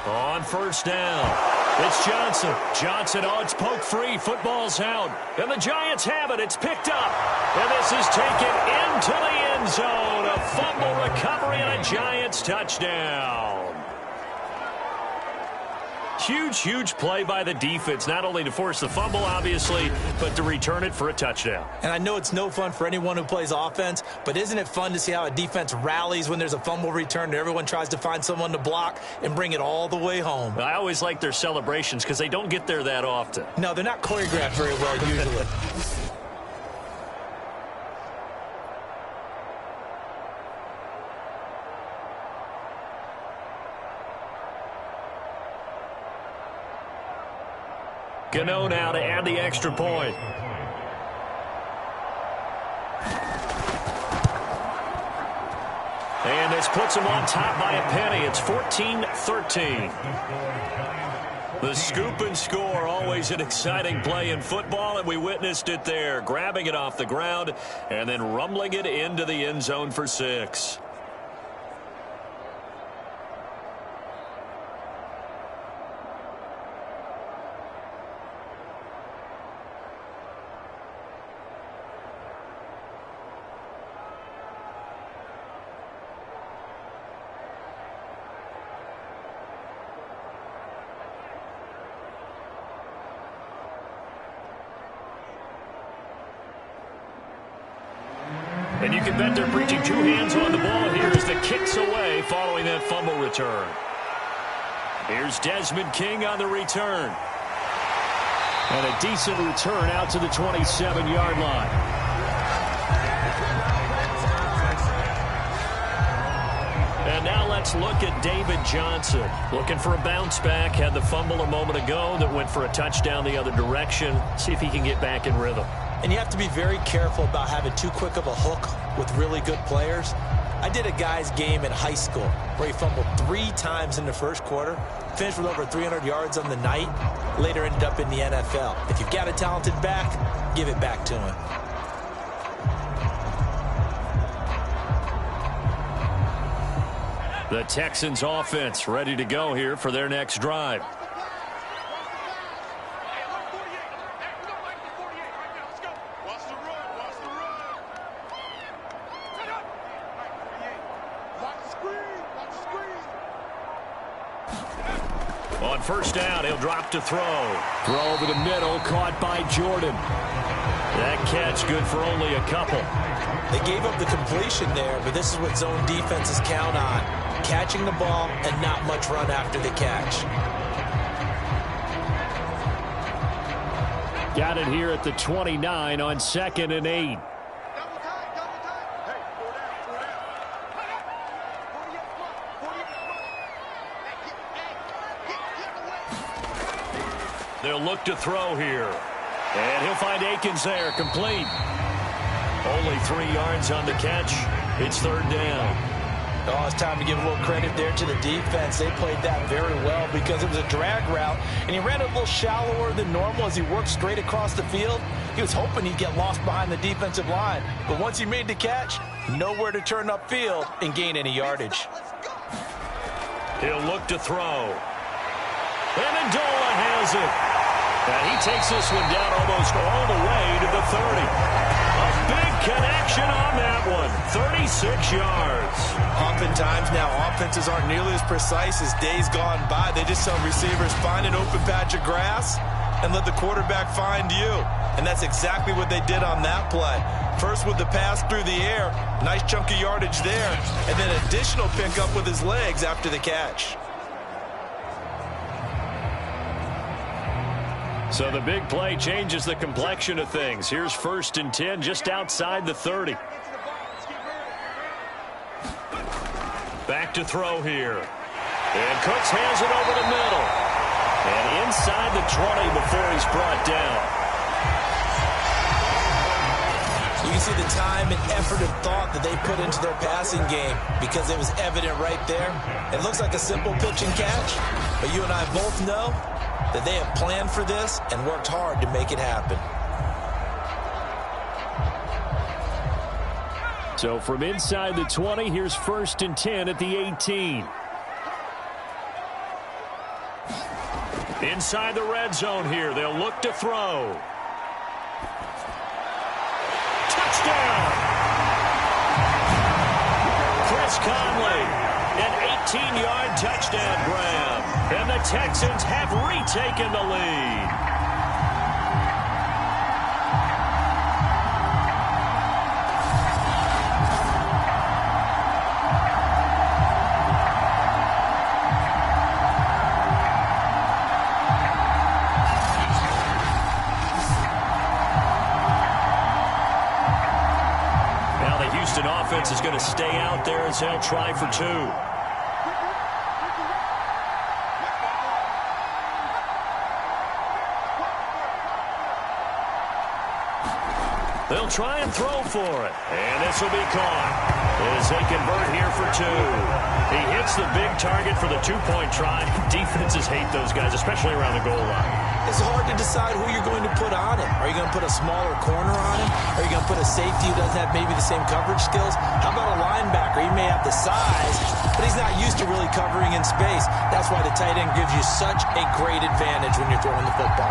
Speaker 2: On first down, it's Johnson. Johnson, oh, it's poke free. Football's out. And the Giants have it. It's picked up. And this is taken into the end zone. A fumble recovery and a Giants touchdown. Huge, huge play by the defense, not only to force the fumble, obviously, but to return it for a touchdown. And
Speaker 3: I know it's no fun for anyone who plays offense, but isn't it fun to see how a defense rallies when there's a fumble return and everyone tries to find someone to block and bring it all the way home?
Speaker 2: I always like their celebrations because they don't get there that often.
Speaker 3: No, they're not choreographed very well usually.
Speaker 2: Gano now to add the extra point. And this puts him on top by a penny. It's 14-13. The scoop and score, always an exciting play in football, and we witnessed it there. Grabbing it off the ground and then rumbling it into the end zone for 6. And you can bet they're preaching 2 hands on the ball here as the kick's away following that fumble return. Here's Desmond King on the return. And a decent return out to the 27-yard line. And now let's look at David Johnson. Looking for a bounce back. Had the fumble a moment ago that went for a touchdown the other direction. See if he can get back in rhythm.
Speaker 3: And you have to be very careful about having too quick of a hook with really good players. I did a guy's game in high school where he fumbled 3 times in the first quarter, finished with over 300 yards on the night, later ended up in the NFL. If you've got a talented back, give it back to him.
Speaker 2: The Texans offense ready to go here for their next drive. first down. He'll drop to throw. Throw over the middle, caught by Jordan. That catch good for only a couple.
Speaker 3: They gave up the completion there, but this is what zone defenses count on. Catching the ball and not much run after the catch.
Speaker 2: Got it here at the 29 on 2nd and 8. They'll look to throw here. And he'll find Akins there, complete. Only 3 yards on the catch. It's 3rd down.
Speaker 3: Oh, it's time to give a little credit there to the defense. They played that very well because it was a drag route, and he ran it a little shallower than normal as he worked straight across the field. He was hoping he'd get lost behind the defensive line, but once he made the catch, nowhere to turn upfield and gain any yardage.
Speaker 2: He'll look to throw. Amendola has it. And he takes this one down almost all the way to the 30. A big connection on that one. 36 yards.
Speaker 3: Oftentimes now offenses aren't nearly as precise as days gone by. They just tell receivers, find an open patch of grass and let the quarterback find you. And that's exactly what they did on that play. First with the pass through the air, nice chunk of yardage there, and then additional pickup with his legs after the catch.
Speaker 2: So the big play changes the complexion of things. Here's 1st and 10 just outside the 30. Back to throw here. And Cooks has it over the middle. And inside the 20 before he's brought down.
Speaker 3: You can see the time and effort and thought that they put into their passing game because it was evident right there. It looks like a simple pitch and catch, but you and I both know that they have planned for this and worked hard to make it happen.
Speaker 2: So from inside the 20, here's 1st and 10 at the 18. Inside the red zone here, they'll look to throw. Touchdown! Chris Conley, an 18-yard touchdown grab. And the Texans have retaken the lead. Now the Houston offense is going to stay out there as they'll try for 2. They'll try and throw for it. And this will be caught as they convert here for 2. He hits the big target for the 2-point try. Defenses hate those guys, especially around the goal line.
Speaker 3: It's hard to decide who you're going to put on him. Are you going to put a smaller corner on him? Are you going to put a safety who doesn't have maybe the same coverage skills? How about a linebacker? He may have the size, but he's not used to really covering in space. That's why the tight end gives you such a great advantage when you're throwing the football.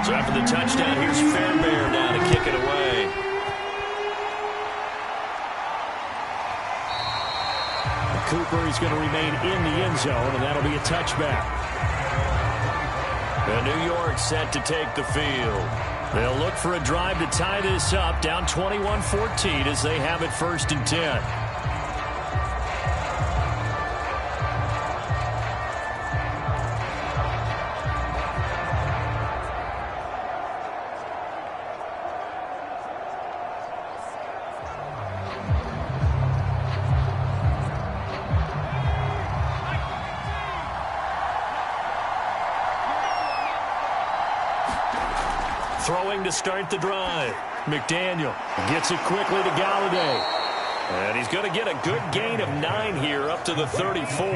Speaker 2: So after the touchdown, here's Fairbairn now to kick it away. Cooper is going to remain in the end zone, and that'll be a touchback. And New York set to take the field. They'll look for a drive to tie this up, down 21-14 as they have it 1st and 10. Throwing to start the drive. McDaniel gets it quickly to Galladay. And he's going to get a good gain of 9 here up to the 34.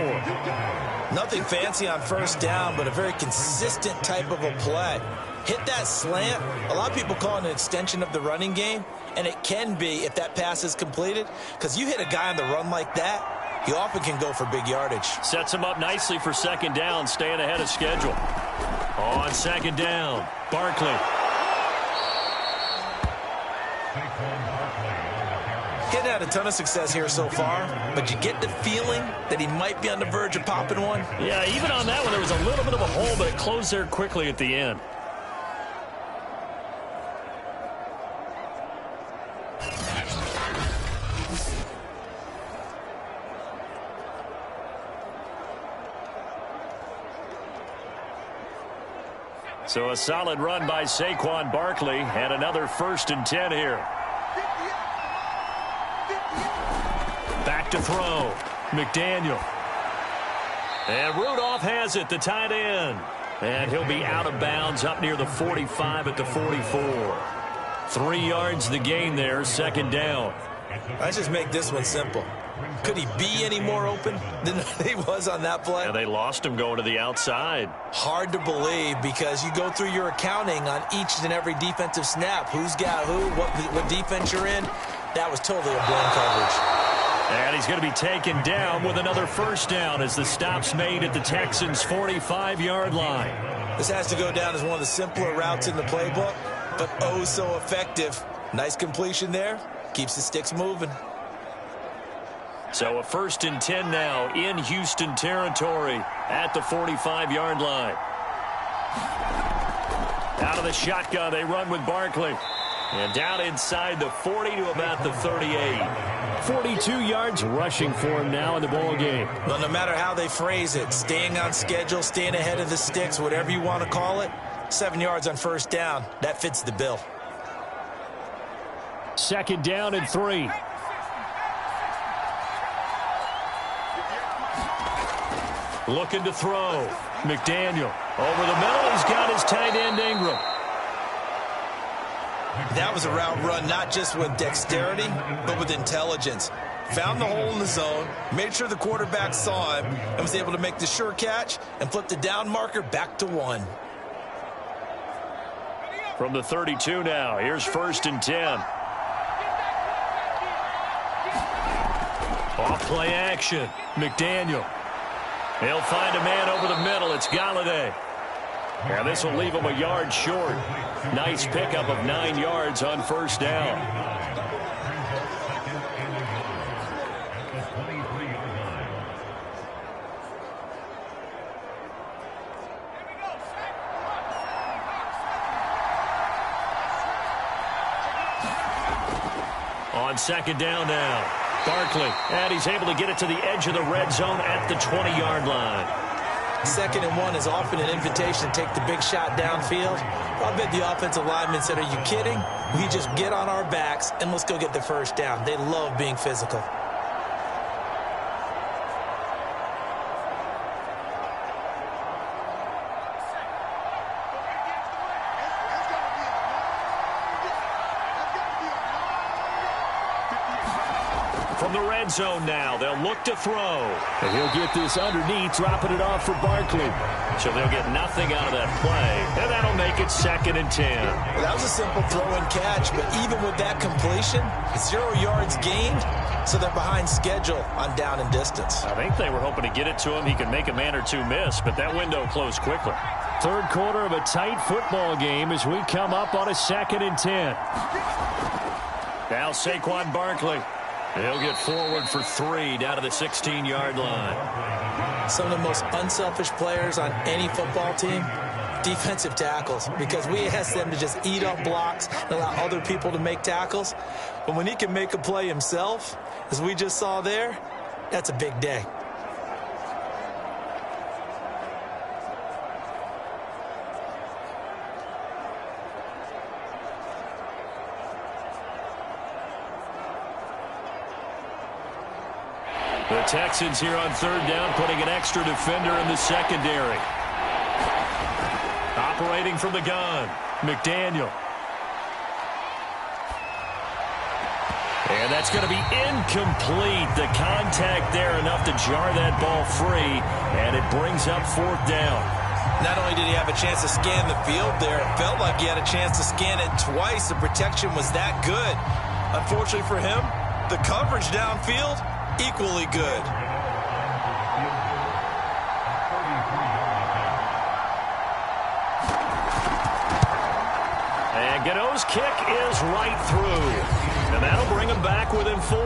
Speaker 3: Nothing fancy on 1st down, but a very consistent type of a play. Hit that slant. A lot of people call it an extension of the running game, and it can be if that pass is completed, because you hit a guy on the run like that, he often can go for big yardage.
Speaker 2: Sets him up nicely for 2nd down, staying ahead of schedule. On 2nd down, Barkley.
Speaker 3: He hadn't had a ton of success here so far, but you get the feeling that he might be on the verge of popping one.
Speaker 2: Yeah, even on that one, there was a little bit of a hole, but it closed there quickly at the end. So a solid run by Saquon Barkley, and another 1st and 10 here. Back to throw. McDaniel. And Rudolph has it, the tight end. And he'll be out of bounds up near the 45 at the 44. 3 yards the gain there, 2nd down.
Speaker 3: Let's just make this one simple. Could he be any more open than he was on that play?
Speaker 2: And they lost him going to the outside.
Speaker 3: Hard to believe because you go through your accounting on each and every defensive snap. Who's got who, what defense you're in. That was totally a blown coverage.
Speaker 2: And he's going to be taken down with another 1st down as the stop's made at the Texans' 45-yard line.
Speaker 3: This has to go down as one of the simpler routes in the playbook, but oh so effective. Nice completion there. Keeps the sticks moving.
Speaker 2: So a 1st and 10 now in Houston territory at the 45-yard line. Out of the shotgun, they run with Barkley. And down inside the 40 to about the 38. 42 yards rushing for him now in the ball game.
Speaker 3: Well, no matter how they phrase it, staying on schedule, staying ahead of the sticks, whatever you want to call it, 7 yards on 1st down, that fits the bill.
Speaker 2: 2nd down and 3. Looking to throw. McDaniel over the middle. He's got his tight end Ingram.
Speaker 3: That was a route run not just with dexterity, but with intelligence. Found the hole in the zone, made sure the quarterback saw him, and was able to make the sure catch and flip the down marker back to 1.
Speaker 2: From the 32 now, here's 1st and 10. Off play action. McDaniel. He'll find a man over the middle. It's Galladay. And this will leave him a yard short. Nice pickup of 9 yards on 1st down. On 2nd down now. Barkley, and he's able to get it to the edge of the red zone at the 20-yard line.
Speaker 3: 2nd and 1 is often an invitation to take the big shot downfield. I bet the offensive lineman said, are you kidding? We just get on our backs and let's go get the 1st down. They love being physical.
Speaker 2: From the red zone now, they'll look to throw. And he'll get this underneath, dropping it off for Barkley. So they'll get nothing out of that play, and that'll make it 2nd and 10.
Speaker 3: Well, that was a simple throw and catch, but even with that completion, 0 yards gained, so they're behind schedule on down and distance.
Speaker 2: I think they were hoping to get it to him. He could make a man or two miss, but that window closed quickly. 3rd quarter of a tight football game as we come up on a 2nd and 10. Now Saquon Barkley. He'll get forward for 3 down to the 16-yard line.
Speaker 3: Some of the most unselfish players on any football team, defensive tackles, because we ask them to just eat up blocks and allow other people to make tackles. But when he can make a play himself, as we just saw there, that's a big day.
Speaker 2: The Texans here on 3rd down, putting an extra defender in the secondary. Operating from the gun, McDaniel. And that's going to be incomplete. The contact there enough to jar that ball free, and it brings up 4th down.
Speaker 3: Not only did he have a chance to scan the field there, it felt like he had a chance to scan it twice. The protection was that good. Unfortunately for him, the coverage downfield, equally good.
Speaker 2: And Gano's kick is right through. And that'll bring him back within 4.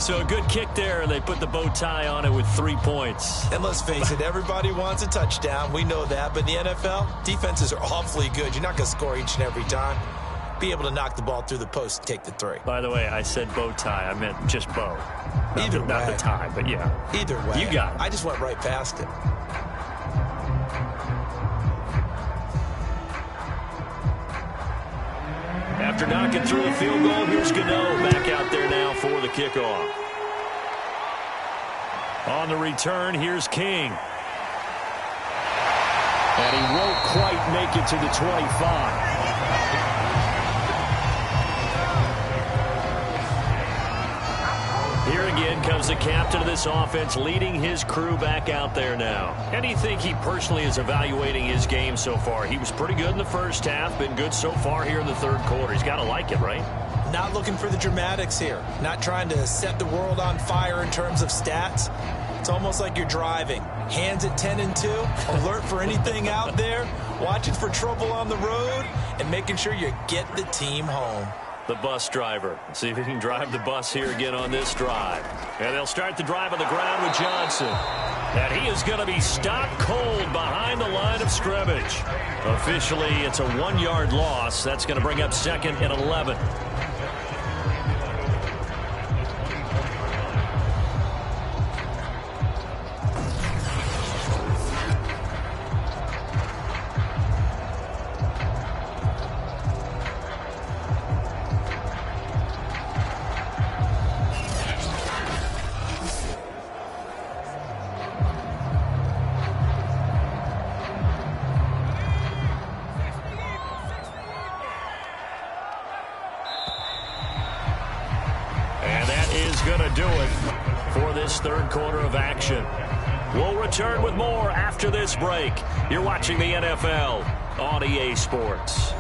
Speaker 2: So a good kick there, and they put the bow tie on it with 3 points.
Speaker 3: And let's face it, everybody wants a touchdown. We know that. But in the NFL, defenses are awfully good. You're not going to score each and every time. Be able to knock the ball through the post and take the 3.
Speaker 2: By the way, I said bow tie. I meant just bow.
Speaker 3: Either way.
Speaker 2: Not the tie, but yeah.
Speaker 3: Either way.
Speaker 2: You got it.
Speaker 3: I just went right past it.
Speaker 2: After knocking through a field goal, here's Gano back out there now for the kickoff. On the return, here's King. And he won't quite make it to the 25. Here again comes the captain of this offense, leading his crew back out there now. And do you think he personally is evaluating his game so far? He was pretty good in the first half, been good so far here in the third quarter. He's got to like it, right?
Speaker 3: Not looking for the dramatics here. Not trying to set the world on fire in terms of stats. It's almost like you're driving. Hands at 10 and 2, alert for anything out there, watching for trouble on the road, and making sure you get the team home.
Speaker 2: The bus driver. See if he can drive the bus here again on this drive. And they'll start the drive on the ground with Johnson. And he is going to be stopped cold behind the line of scrimmage. Officially, it's a 1-yard loss. That's going to bring up 2nd and 11. Do it for this third quarter of action. We'll return with more after this break. You're watching the NFL on EA Sports.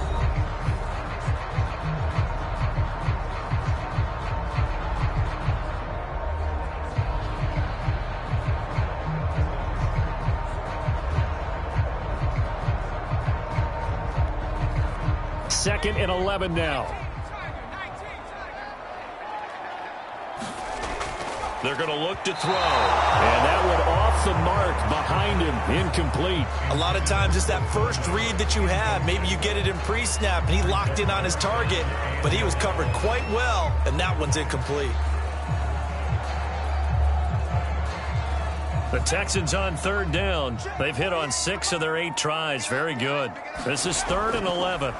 Speaker 2: Second and 11 now. They're going to look to throw. And that one off the mark behind him. Incomplete.
Speaker 3: A lot of times it's that first read that you have. Maybe you get it in pre-snap, and he locked in on his target, but he was covered quite well, and that one's incomplete.
Speaker 2: The Texans on third down. They've hit on 6 of their 8 tries. Very good. This is 3rd and 11.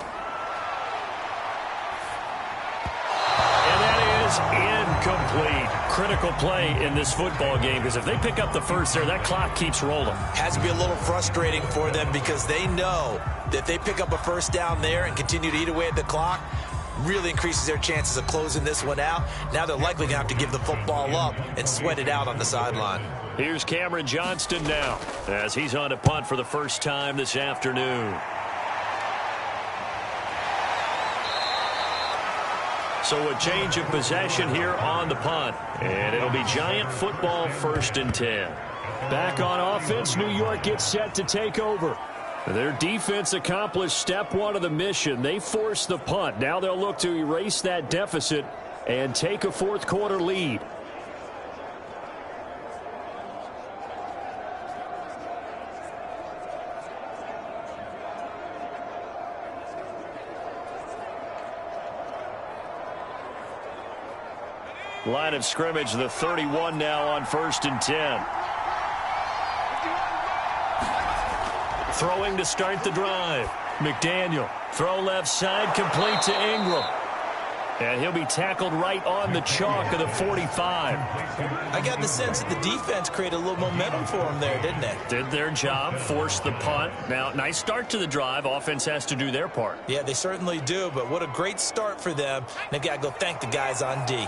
Speaker 2: Incomplete. Critical play in this football game, because if they pick up the first there, that clock keeps rolling.
Speaker 3: Has to be a little frustrating for them, because they know that if they pick up a first down there and continue to eat away at the clock, really increases their chances of closing this one out. Now they're likely going to have to give the football up and sweat it out on the sideline.
Speaker 2: Here's Cameron Johnston now, as he's on a punt for the first time this afternoon. So a change of possession here on the punt. And it'll be Giant football, 1st and 10. Back on offense, New York gets set to take over. Their defense accomplished step 1 of the mission. They forced the punt. Now they'll look to erase that deficit and take a 4th quarter lead. Line of scrimmage, the 31 now on 1st and 10. Throwing to start the drive. McDaniel. Throw left side, complete to Ingram. And he'll be tackled right on the chalk of the 45.
Speaker 3: I got the sense that the defense created a little momentum for them there, didn't they?
Speaker 2: Did their job, forced the punt. Now, nice start to the drive. Offense has to do their part.
Speaker 3: Yeah, they certainly do, but what a great start for them. They've got to go thank the guys on D.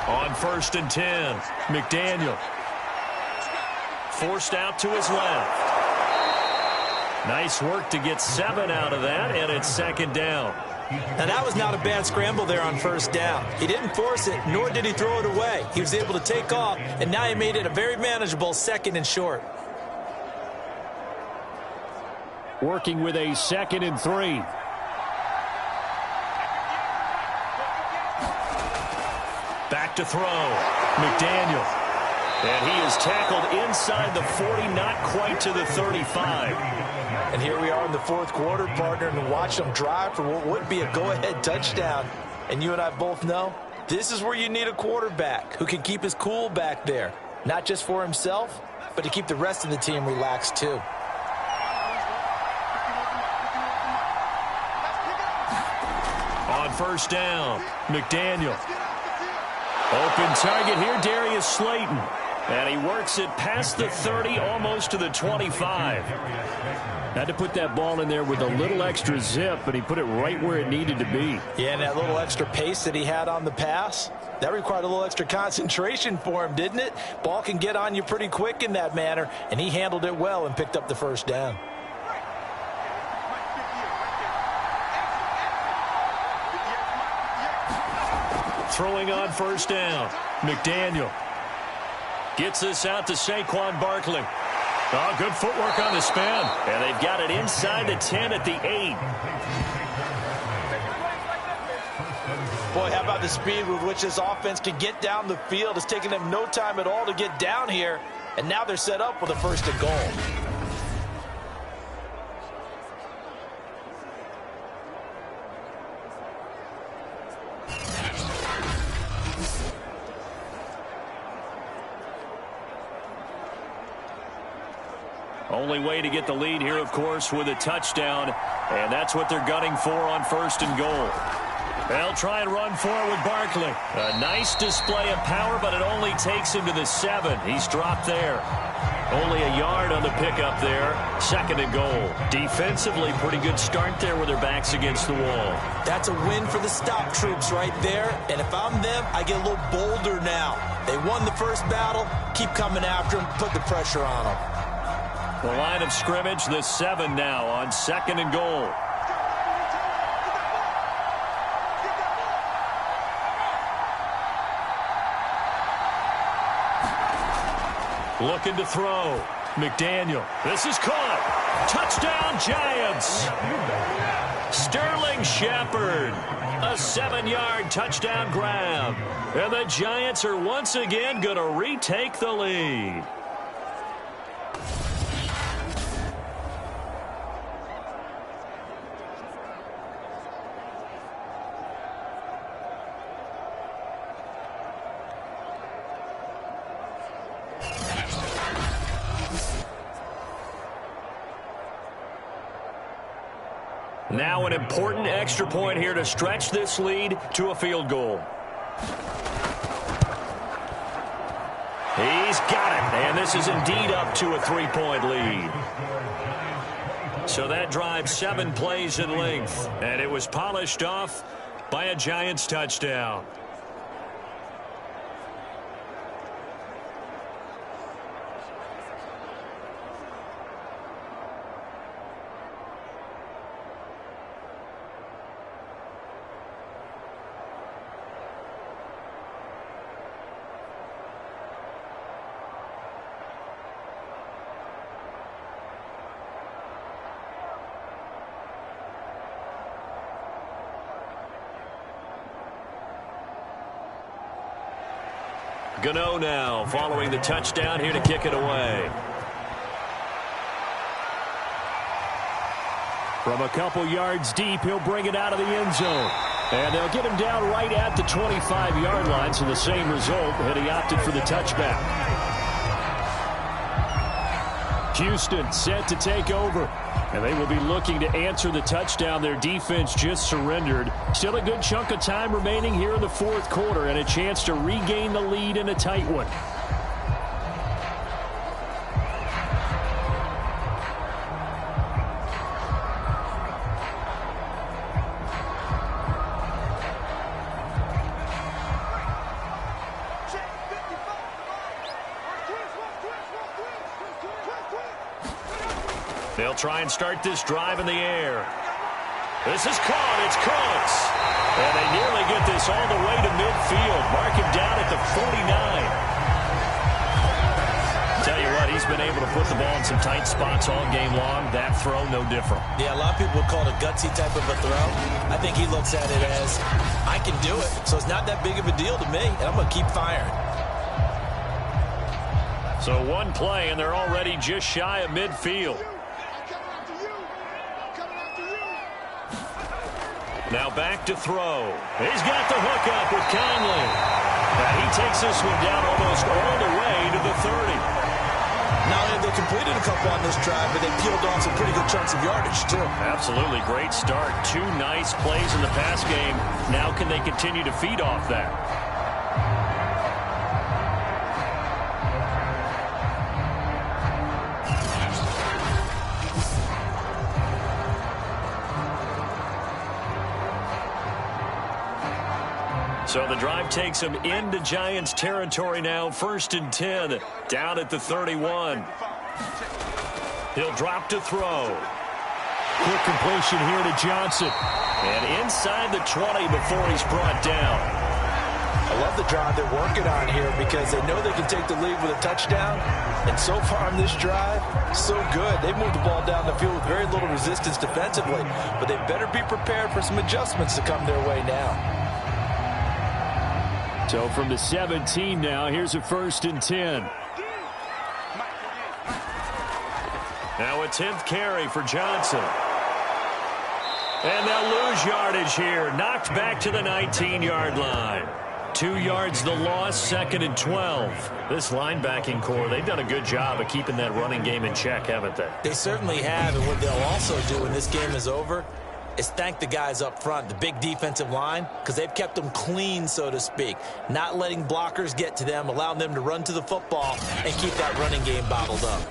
Speaker 2: On 1st and 10, McDaniel. Forced out to his left. Nice work to get 7 out of that, and it's 2nd down.
Speaker 3: Now, that was not a bad scramble there on first down. He didn't force it, nor did he throw it away. He was able to take off, and now he made it a very manageable 2nd and short.
Speaker 2: Working with a 2nd and 3. Back to throw. McDaniel. And he is tackled inside the 40, not quite to the 35.
Speaker 3: And here we are in the 4th quarter, partner, and watch them drive for what would be a go-ahead touchdown. And you and I both know this is where you need a quarterback who can keep his cool back there, not just for himself, but to keep the rest of the team relaxed too.
Speaker 2: On first down, McDaniel. Open target here, Darius Slayton. And he works it past the 30, almost to the 25. Had to put that ball in there with a little extra zip, but he put it right where it needed to be.
Speaker 3: Yeah, and that little extra pace that he had on the pass, that required a little extra concentration for him, didn't it? Ball can get on you pretty quick in that manner, and he handled it well and picked up the first down.
Speaker 2: Throwing on first down, McDaniel. Gets this out to Saquon Barkley. Oh, good footwork on the spin. And they've got it inside the 10 at the 8.
Speaker 3: Boy, how about the speed with which this offense can get down the field? It's taken them no time at all to get down here. And now they're set up with a 1st and goal.
Speaker 2: Only way to get the lead here, of course, with a touchdown. And that's what they're gunning for on 1st and goal. They'll try and run for it with Barkley. A nice display of power, but it only takes him to the 7. He's dropped there. Only a yard on the pickup there. 2nd and goal. Defensively, pretty good start there with their backs against the wall.
Speaker 3: That's a win for the stop troops right there. And if I'm them, I get a little bolder now. They won the first battle. Keep coming after them. Put the pressure on them.
Speaker 2: The line of scrimmage, the 7 now on 2nd and goal. Looking to throw. McDaniel. This is caught. Touchdown, Giants. Sterling Shepard. A 7-yard touchdown grab. And the Giants are once again going to retake the lead. Now an important extra point here to stretch this lead to a field goal. He's got it, and this is indeed up to a 3-point lead. So that drives 7 plays in length, and it was polished off by a Giants touchdown. Gano now following the touchdown here to kick it away. From a couple yards deep, he'll bring it out of the end zone. And they'll get him down right at the 25-yard line, so the same result, and he opted for the touchback. Houston set to take over, and they will be looking to answer the touchdown their defense just surrendered. Still a good chunk of time remaining here in the 4th quarter, and a chance to regain the lead in a tight one. They'll try and start this drive in the air. This is caught. It's Cooks. And they nearly get this all the way to midfield. Mark him down at the 49. Tell you what, he's been able to put the ball in some tight spots all game long. That throw, no different.
Speaker 3: Yeah, a lot of people would call it a gutsy type of a throw. I think he looks at it as, I can do it, so it's not that big of a deal to me, and I'm going to keep firing.
Speaker 2: So one play, and they're already just shy of midfield. Now back to throw. He's got the hook up with Conley. And he takes this one down almost all the way to the 30.
Speaker 3: Not only have they completed a couple on this drive, but they peeled off some pretty good chunks of yardage, too.
Speaker 2: Absolutely. Great start. 2 nice plays in the pass game. Now can they continue to feed off that? So the drive takes him into Giants territory now. 1st and 10, down at the 31. He'll drop to throw. Quick completion here to Johnson. And inside the 20 before he's brought down.
Speaker 3: I love the drive they're working on here because they know they can take the lead with a touchdown. And so far on this drive, so good. They moved the ball down the field with very little resistance defensively. But they better be prepared for some adjustments to come their way now.
Speaker 2: So from the 17 now, here's a 1st and 10. Now a 10th carry for Johnson. And they'll lose yardage here. Knocked back to the 19-yard line. 2 yards the loss, 2nd and 12. This linebacking core, they've done a good job of keeping that running game in check, haven't they?
Speaker 3: They certainly have, and what they'll also do when this game is over is thank the guys up front, the big defensive line, because they've kept them clean, so to speak. Not letting blockers get to them, allowing them to run to the football and keep that running game bottled up.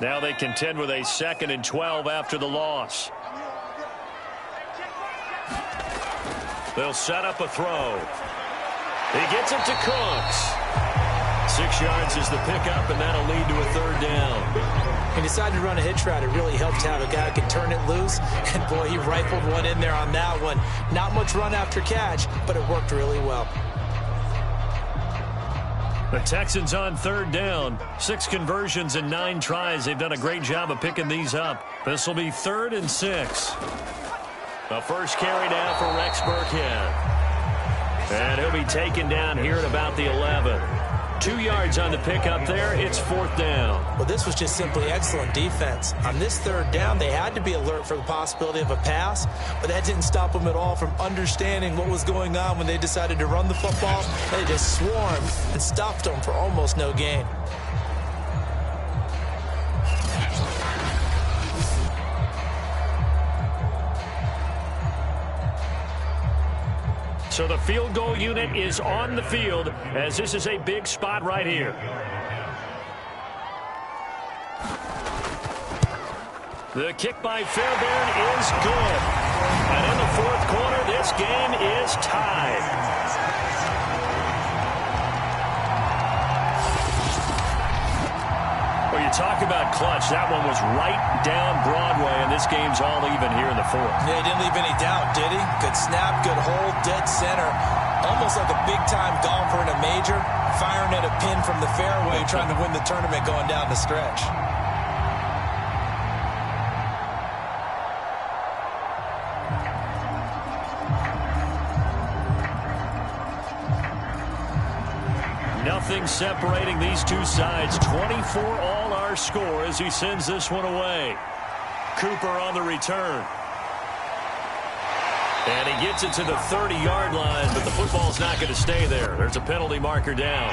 Speaker 2: Now they contend with a 2nd and 12 after the loss. They'll set up a throw. He gets it to Cooks. 6 yards is the pickup, and that'll lead to a 3rd down.
Speaker 3: He decided to run a hitch route. It really helped to have a guy who can turn it loose. And, boy, he rifled one in there on that one. Not much run after catch, but it worked really well.
Speaker 2: The Texans on 3rd down. 6 conversions and 9 tries. They've done a great job of picking these up. This will be 3rd and 6. The first carry now for Rex Burkhead. And he'll be taken down here at about the 11. 2 yards on the pickup there. It's 4th down.
Speaker 3: Well, this was just simply excellent defense. On this 3rd down, they had to be alert for the possibility of a pass, but that didn't stop them at all from understanding what was going on when they decided to run the football. They just swarmed and stopped them for almost no gain.
Speaker 2: So the field goal unit is on the field as this is a big spot right here. The kick by Fairbairn is good. And in the 4th quarter, this game is tied. Well, you talk about clutch. That one was right down Broadway, and this game's all even here in the 4th.
Speaker 3: Yeah, he didn't leave any doubt, did he? Good snap, good hold, dead center. Almost like a big-time golfer in a major, firing at a pin from the fairway, trying to win the tournament going down the stretch.
Speaker 2: Nothing separating these two sides. 24 all our score as he sends this one away. Cooper on the return. And he gets it to the 30-yard line, but the football's not going to stay there. There's a penalty marker down.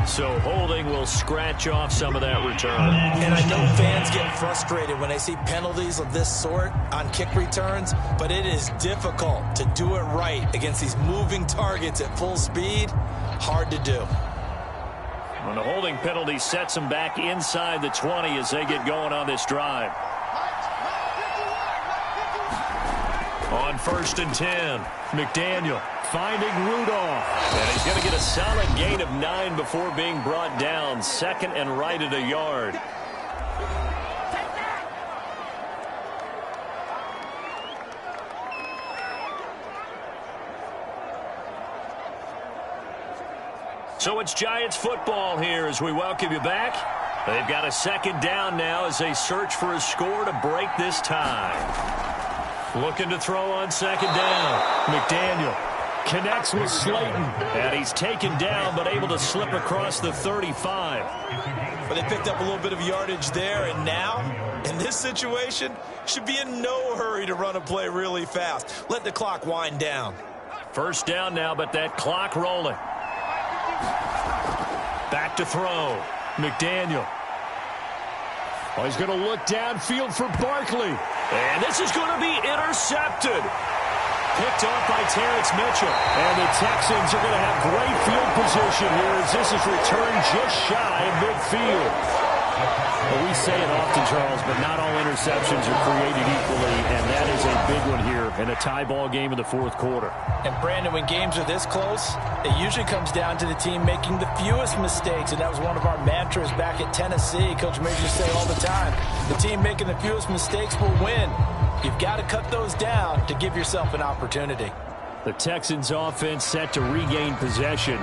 Speaker 2: So holding will scratch off some of that return.
Speaker 3: And I know fans get frustrated when they see penalties of this sort on kick returns, but it is difficult to do it right against these moving targets at full speed. Hard to do.
Speaker 2: And the holding penalty sets them back inside the 20 as they get going on this drive. On 1st and 10, McDaniel finding Rudolph. And he's going to get a solid gain of 9 before being brought down. Second and right at a yard. So it's Giants football here as we welcome you back. They've got a second down now as they search for a score to break this tie. Looking to throw on second down. McDaniel connects with Slayton. And he's taken down but able to slip across the 35.
Speaker 3: But they picked up a little bit of yardage there, and now, in this situation, should be in no hurry to run a play really fast. Let the clock wind down.
Speaker 2: First down now, but that clock rolling. Back to throw. McDaniel. Oh, he's going to look downfield for Barkley. And this is going to be intercepted. Picked off by Terrence Mitchell. And the Texans are going to have great field position here as this is returned just shy of midfield. Well, we say it often, Charles, but not all interceptions are created equally, and that is a big one here in a tie ball game in the fourth quarter.
Speaker 3: And, Brandon, when games are this close, it usually comes down to the team making the fewest mistakes, and that was one of our mantras back at Tennessee. Coach Major say all the time, the team making the fewest mistakes will win. You've got to cut those down to give yourself an opportunity.
Speaker 2: The Texans offense set to regain possession.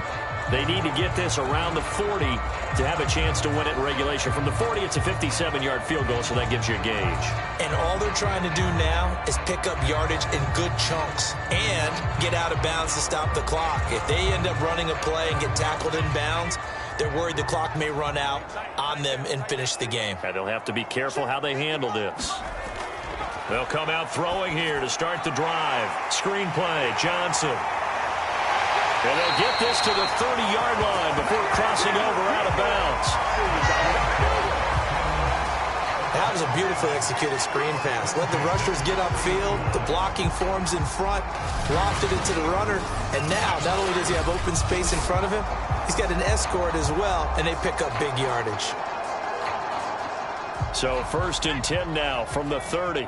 Speaker 2: They need to get this around the 40 to have a chance to win it in regulation. From the 40, it's a 57-yard field goal, so that gives you a gauge.
Speaker 3: And all they're trying to do now is pick up yardage in good chunks and get out of bounds to stop the clock. If they end up running a play and get tackled in bounds, they're worried the clock may run out on them and finish the game.
Speaker 2: And they'll have to be careful how they handle this. They'll come out throwing here to start the drive. Screen play, Johnson. And they'll get this to the 30-yard line before crossing over out of bounds.
Speaker 3: That was a beautifully executed screen pass. Let the rushers get upfield. The blocking forms in front. Lofted it to the runner. And now, not only does he have open space in front of him, he's got an escort as well, and they pick up big yardage.
Speaker 2: So 1st and 10 now from the 30.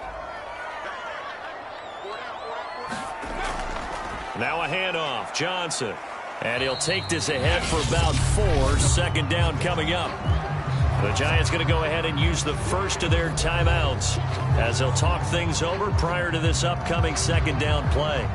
Speaker 2: Now a handoff, Johnson. And he'll take this ahead for about 4. Second down coming up. The Giants going to go ahead and use the first of their timeouts as they'll talk things over prior to this upcoming second down play.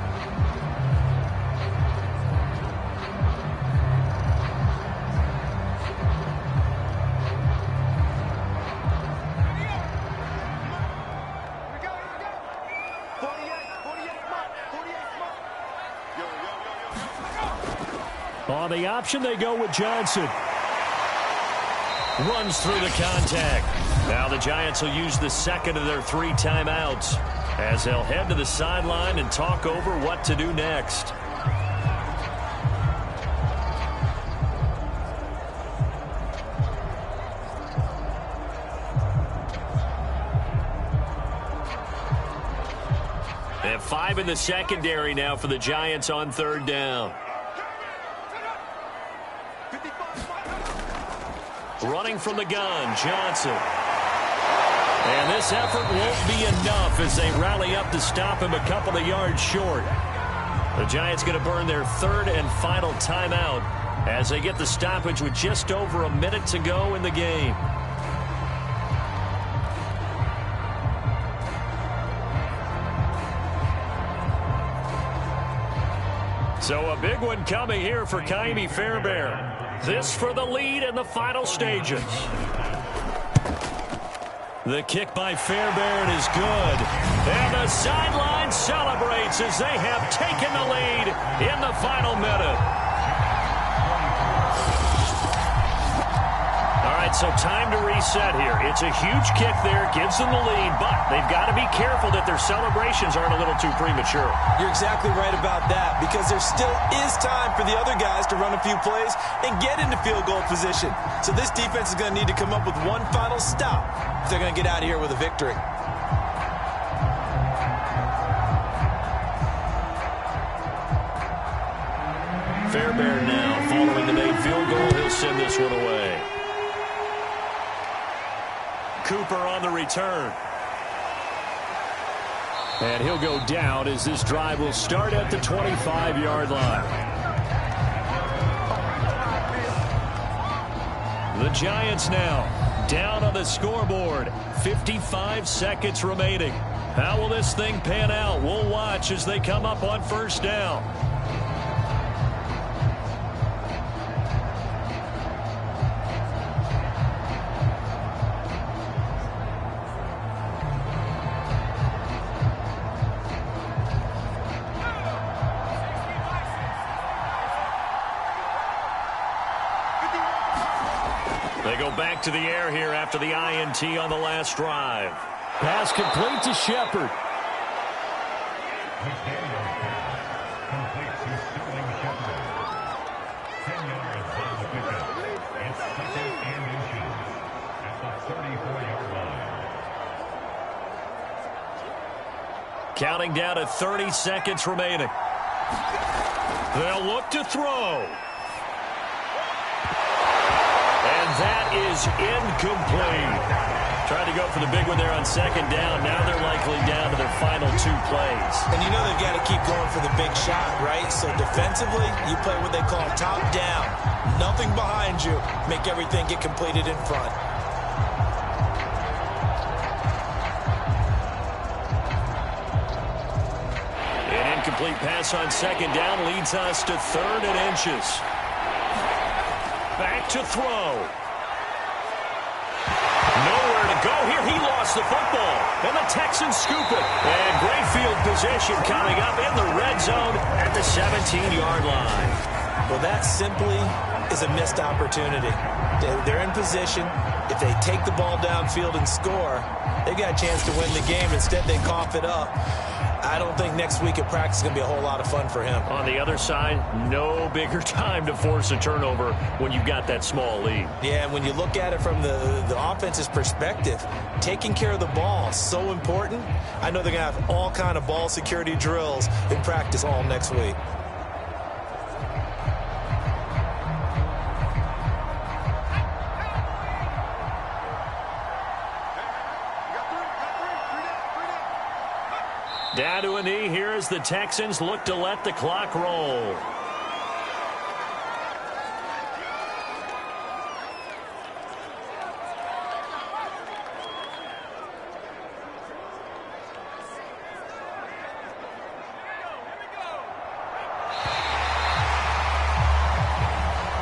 Speaker 2: On the option, they go with Johnson. Runs through the contact. Now the Giants will use the second of their 3 timeouts as they'll head to the sideline and talk over what to do next. They have 5 in the secondary now for the Giants on 3rd down. Running from the gun, Johnson. And this effort won't be enough as they rally up to stop him a couple of yards short. The Giants going to burn their 3rd and final timeout as they get the stoppage with just over a minute to go in the game. So a big one coming here for Kaimi Fairbairn. This for the lead in the final stages. The kick by Fairbairn is good. And the sideline celebrates as they have taken the lead in the final minute. All right, so time to reset here. It's a huge kick there, gives them the lead, but they've got to be careful that their celebrations aren't a little too premature.
Speaker 3: You're exactly right about that, because there still is time for the other guys to run a few plays and get into field goal position. So this defense is going to need to come up with one final stop if they're going to get out of here with a victory.
Speaker 2: Fairbairn now following the made field goal. He'll send this one away. Cooper on the return. And he'll go down as this drive will start at the 25-yard line. The Giants now down on the scoreboard. 55 seconds remaining. How will this thing pan out? We'll watch as they come up on first down. They go back to the air here after the INT on the last drive. Pass complete to Shepard. Counting down to 30 seconds remaining. They'll look to throw. And that is incomplete. Tried to go for the big one there on second down. Now they're likely down to their final 2 plays.
Speaker 3: And you know they've got to keep going for the big shot, right? So defensively, you play what they call top down. Nothing behind you. Make everything get completed in front.
Speaker 2: An incomplete pass on second down leads us to 3rd and inches. Back to throw. Nowhere to go here. He lost the football. And the Texans scoop it. And great field position coming up in the red zone at the 17-yard line.
Speaker 3: Well, that simply is a missed opportunity. They're in position. If they take the ball downfield and score, they've got a chance to win the game. Instead, they cough it up. I don't think next week at practice is going to be a whole lot of fun for him.
Speaker 2: On the other side, no bigger time to force a turnover when you've got that small lead.
Speaker 3: Yeah, and when you look at it from the offense's perspective, taking care of the ball is so important. I know they're going to have all kind of ball security drills in practice all next week.
Speaker 2: Down to a knee here as the Texans look to let the clock roll.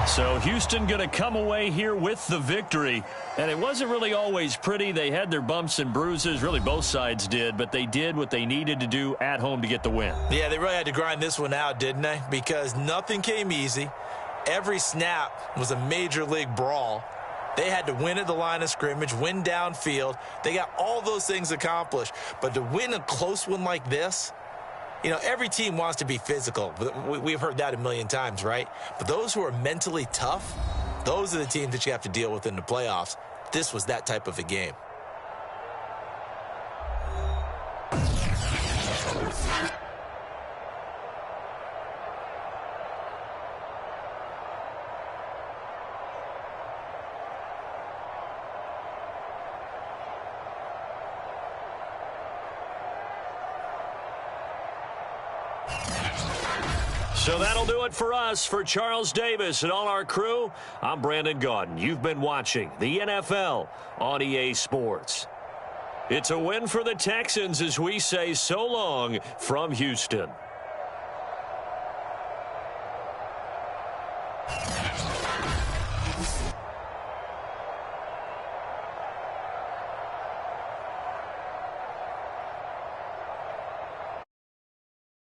Speaker 2: So Houston going to come away here with the victory. And it wasn't really always pretty. They had their bumps and bruises. Really, both sides did. But they did what they needed to do at home to get the win.
Speaker 3: Yeah, they really had to grind this one out, didn't they? Because nothing came easy. Every snap was a major league brawl. They had to win at the line of scrimmage, win downfield. They got all those things accomplished. But to win a close one like this, you know, every team wants to be physical. We've heard that a million times, right? But those who are mentally tough, those are the teams that you have to deal with in the playoffs. This was that type of a game.
Speaker 2: So that'll do it for us. For Charles Davis and all our crew, I'm Brandon Gaudin. You've been watching the NFL on EA Sports. It's a win for the Texans as we say so long from Houston.